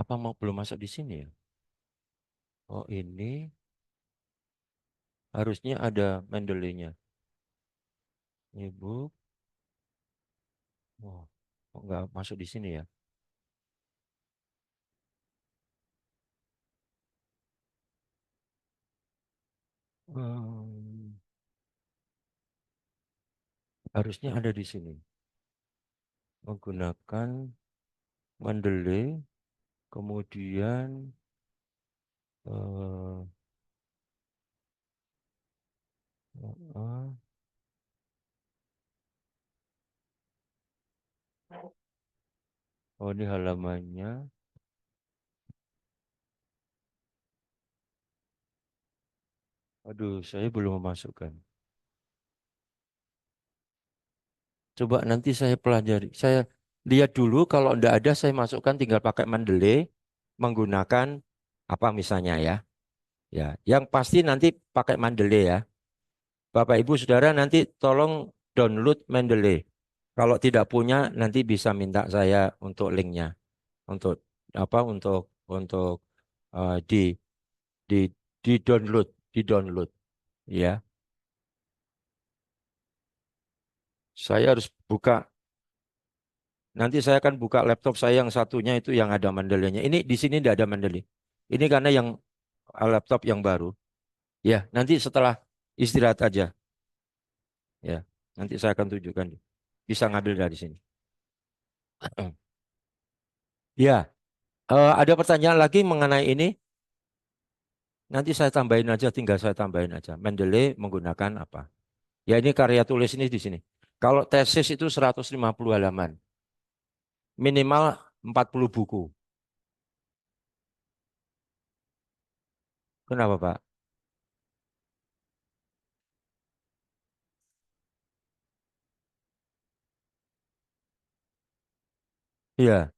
Apa mau belum masuk di sini ya? Oh, ini harusnya ada Mendeley-nya. Ibu, oh, kok nggak masuk di sini ya? Hmm, harusnya ada di sini. Menggunakan Mendeley, kemudian eh, eh, oh ini halamannya. Aduh, saya belum memasukkan. Coba nanti saya pelajari. Saya lihat dulu kalau tidak ada saya masukkan tinggal pakai Mendeley menggunakan apa misalnya ya. Ya, yang pasti nanti pakai Mendeley ya. Bapak Ibu Saudara nanti tolong download Mendeley. Kalau tidak punya nanti bisa minta saya untuk linknya untuk apa untuk di di di download ya. Saya harus buka. Nanti saya akan buka laptop saya yang satunya itu yang ada Mendeley-nya. Ini di sini tidak ada Mendeley. Ini karena yang laptop yang baru. Ya, nanti setelah istirahat aja. Ya, nanti saya akan tunjukkan. Bisa ngambil dari sini. Ya, ada pertanyaan lagi mengenai ini. Nanti saya tambahin aja, tinggal saya tambahin aja. Mendeley menggunakan apa? Ya, ini karya tulis ini di sini. Kalau tesis itu 150 halaman. Minimal 40 buku. Kenapa, Pak? Iya.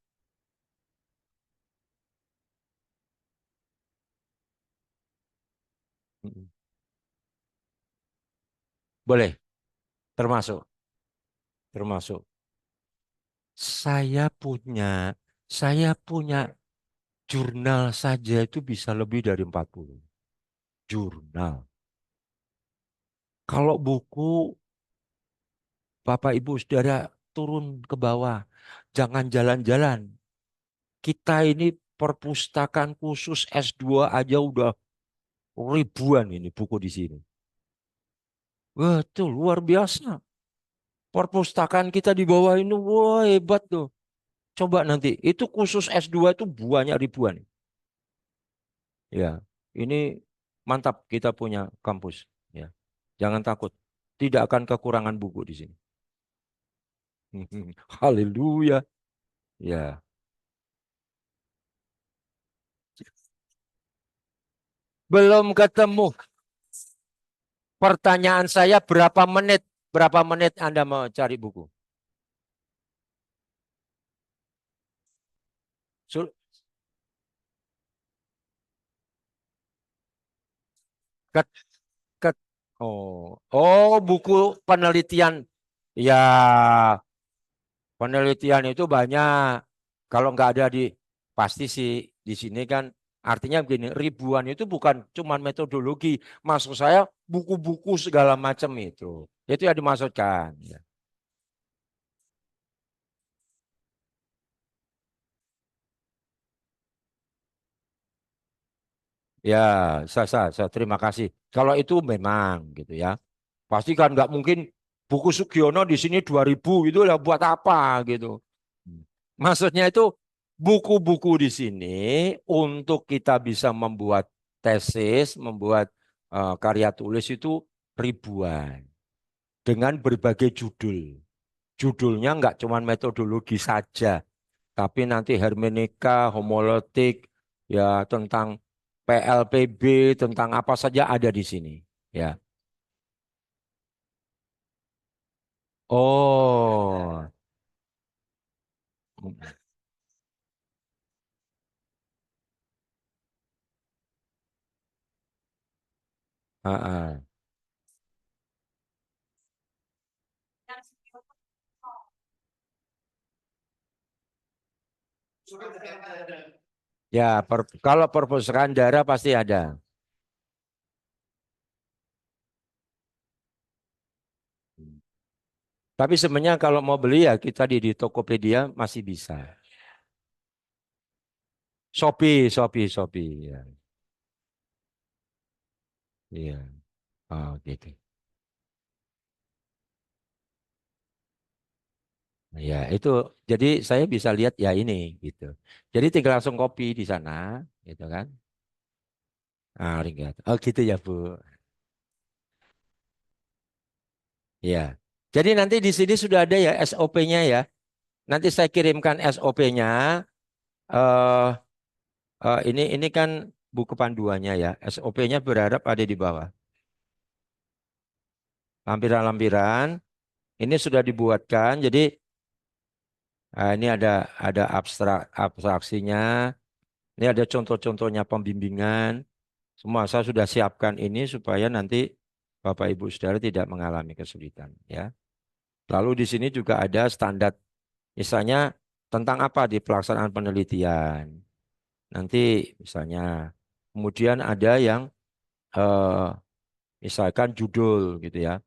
Mm-mm. Boleh, termasuk, termasuk. Saya punya, saya punya jurnal saja itu bisa lebih dari 40 jurnal. Kalau buku, Bapak Ibu Saudara turun ke bawah, jangan jalan-jalan. Kita ini perpustakaan khusus S2 aja udah ribuan ini buku di sini. Betul, luar biasa. Perpustakaan kita di bawah ini, wah hebat tuh. Coba nanti, itu khusus S2 itu banyak ribuan. Ya, ini mantap kita punya kampus. Ya, jangan takut, tidak akan kekurangan buku di sini. Haleluya. Ya, belum ketemu. Pertanyaan saya berapa menit? Berapa menit Anda mau cari buku? Sul- Ket, ket, oh, buku penelitian. Ya, penelitian itu banyak. Kalau nggak ada di, pasti sih di sini kan artinya begini, ribuan itu bukan cuma metodologi. Maksud saya buku-buku segala macam itu. Itu yang dimaksudkan. Ya, ya, saya terima kasih. Kalau itu memang gitu ya. Pasti kan nggak mungkin buku Sugiono di sini 2000 itu lah buat apa gitu. Hmm. Maksudnya itu buku-buku di sini untuk kita bisa membuat tesis, membuat karya tulis itu ribuan dengan berbagai judul. Judulnya nggak cuma metodologi saja, tapi nanti hermeneutika, homiletik, ya tentang PLPB, tentang apa saja ada di sini. Ya. Oh. Ah, ah. Ya, kalau perpustakaan daerah pasti ada. Tapi sebenarnya kalau mau beli ya kita di Tokopedia masih bisa. Shopee, ya. Iya. Oh, gitu. Ya, itu jadi saya bisa lihat ya ini gitu. Jadi tinggal langsung copy di sana, gitu kan? Ah, ringkat. Oh, gitu ya, Bu. Ya. Jadi nanti di sini sudah ada ya SOP-nya ya. Nanti saya kirimkan SOP-nya. Eh ini kan buku panduannya ya. SOP-nya berharap ada di bawah. Lampiran-lampiran. Ini sudah dibuatkan. Jadi ini ada abstraksinya. Ini ada contoh-contohnya pembimbingan. Semua saya sudah siapkan ini supaya nanti Bapak Ibu Saudara tidak mengalami kesulitan ya. Lalu di sini juga ada standar misalnya tentang apa di pelaksanaan penelitian. Nanti misalnya kemudian ada yang eh, misalkan judul gitu ya.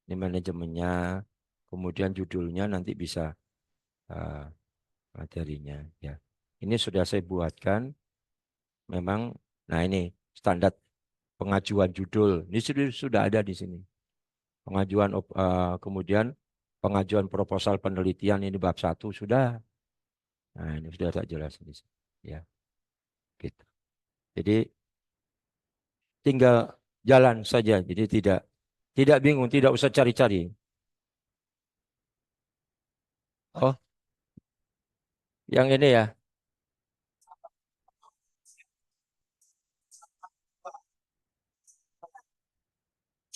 Ini manajemennya. Kemudian judulnya nanti bisa eh, materinya ya. Ini sudah saya buatkan memang. Nah ini standar pengajuan judul. Ini sudah ada di sini. Kemudian pengajuan proposal penelitian ini bab satu sudah. Nah ini sudah tak jelas di sini. Ya gitu. Jadi tinggal jalan saja. Jadi tidak tidak bingung, tidak usah cari-cari. Oh, yang ini ya.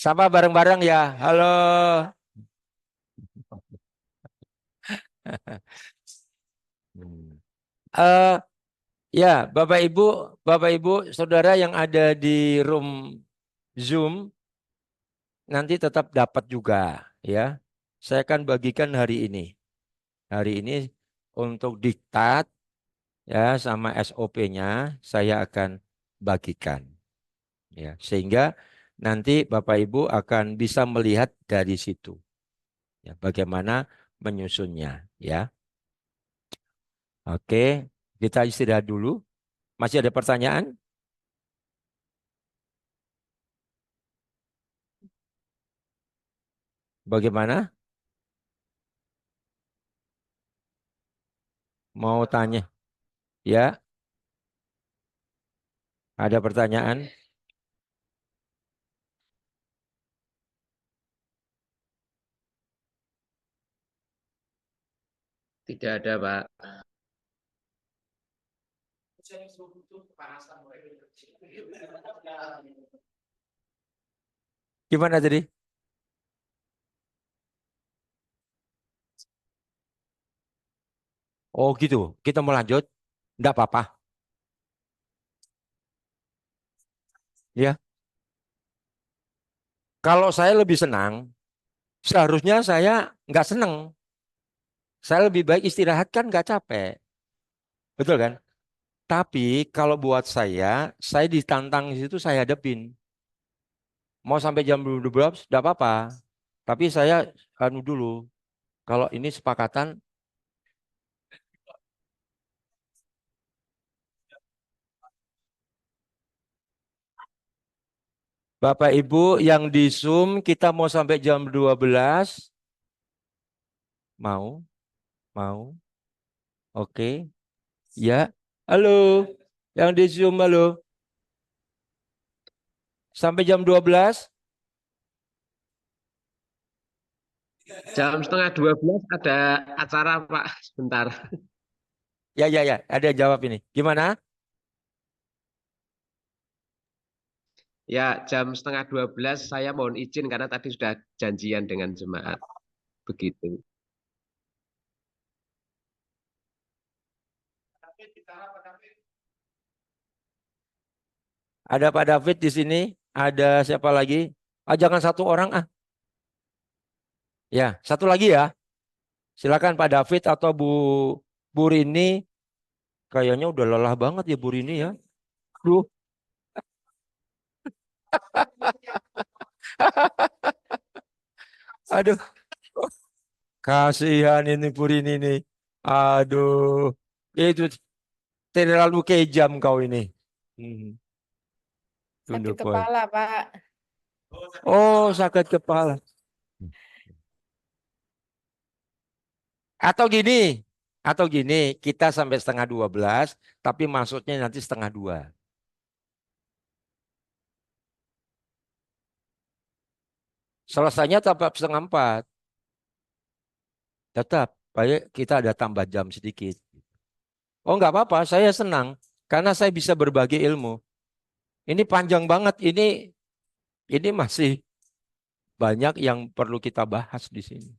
Sapa bareng-bareng ya. Halo. Hmm. Eh, ya, Bapak Ibu, Saudara yang ada di room Zoom nanti tetap dapat juga ya. Saya akan bagikan hari ini. Hari ini untuk diktat ya sama SOP-nya saya akan bagikan ya. Sehingga nanti Bapak Ibu akan bisa melihat dari situ ya bagaimana menyusunnya ya. Oke, kita istirahat dulu. Masih ada pertanyaan? Bagaimana? Mau tanya? Ya, ada pertanyaan? Tidak ada, Pak. Gimana tadi? Oh gitu, kita mau lanjut? Enggak apa-apa. Ya, kalau saya lebih senang, seharusnya saya nggak senang. Saya lebih baik istirahat kan nggak capek. Betul kan? Tapi kalau buat saya ditantang di situ saya hadapin. Mau sampai jam 12, enggak apa-apa. Tapi saya anu dulu. Kalau ini sepakatan, Bapak Ibu yang di Zoom kita mau sampai jam 12. Mau? Mau? Oke. Ya. Halo. Yang di Zoom, halo. Sampai jam 12. Jam setengah 12 ada acara, Pak. Sebentar. Ya, ya, ya. Ada yang jawab ini. Gimana? Ya, jam setengah 12 saya mohon izin karena tadi sudah janjian dengan jemaat. Begitu. Ada Pak David di sini. Ada siapa lagi? Ah, jangan satu orang ah. Ya, satu lagi ya. Silakan Pak David atau Bu Rini. Kayaknya udah lelah banget ya Bu Rini ya. Aduh. Aduh. Kasihan ini Bu Rini nih. Aduh. Itu terlalu kejam kau ini. Hmm. Sakit Tunduk poin. kepala, Pak. Oh, sakit kepala. Atau gini, kita sampai setengah 12, tapi masuknya nanti setengah 2. Selesainya tetap setengah 4. Tetap, baik kita ada tambah jam sedikit. Oh, nggak apa-apa, saya senang karena saya bisa berbagi ilmu. Ini panjang banget, ini masih banyak yang perlu kita bahas di sini.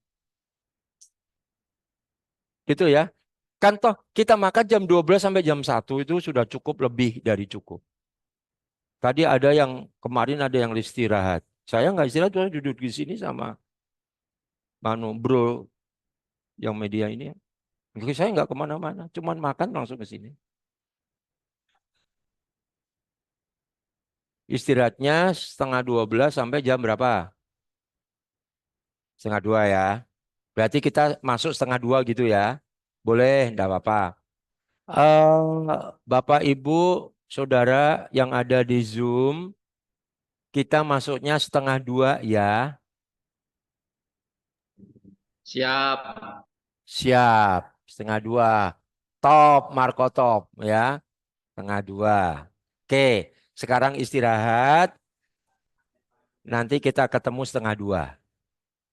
Gitu ya. Kan toh kita makan jam 12 sampai jam 1 itu sudah cukup, lebih dari cukup. Tadi ada yang kemarin ada yang istirahat. Saya nggak istirahat, saya duduk di sini sama Manu Bro yang media ini. Jadi saya nggak kemana-mana, cuman makan langsung ke sini. Istirahatnya setengah 12 sampai jam berapa? Setengah 2 ya. Berarti kita masuk setengah 2 gitu ya. Boleh, enggak apa-apa. Bapak, Ibu, Saudara yang ada di Zoom, kita masuknya setengah 2 ya. Siap. Siap, setengah 2. Top, Marco top ya. Setengah 2. Oke, sekarang istirahat. Nanti kita ketemu setengah 2.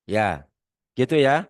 Ya, gitu ya.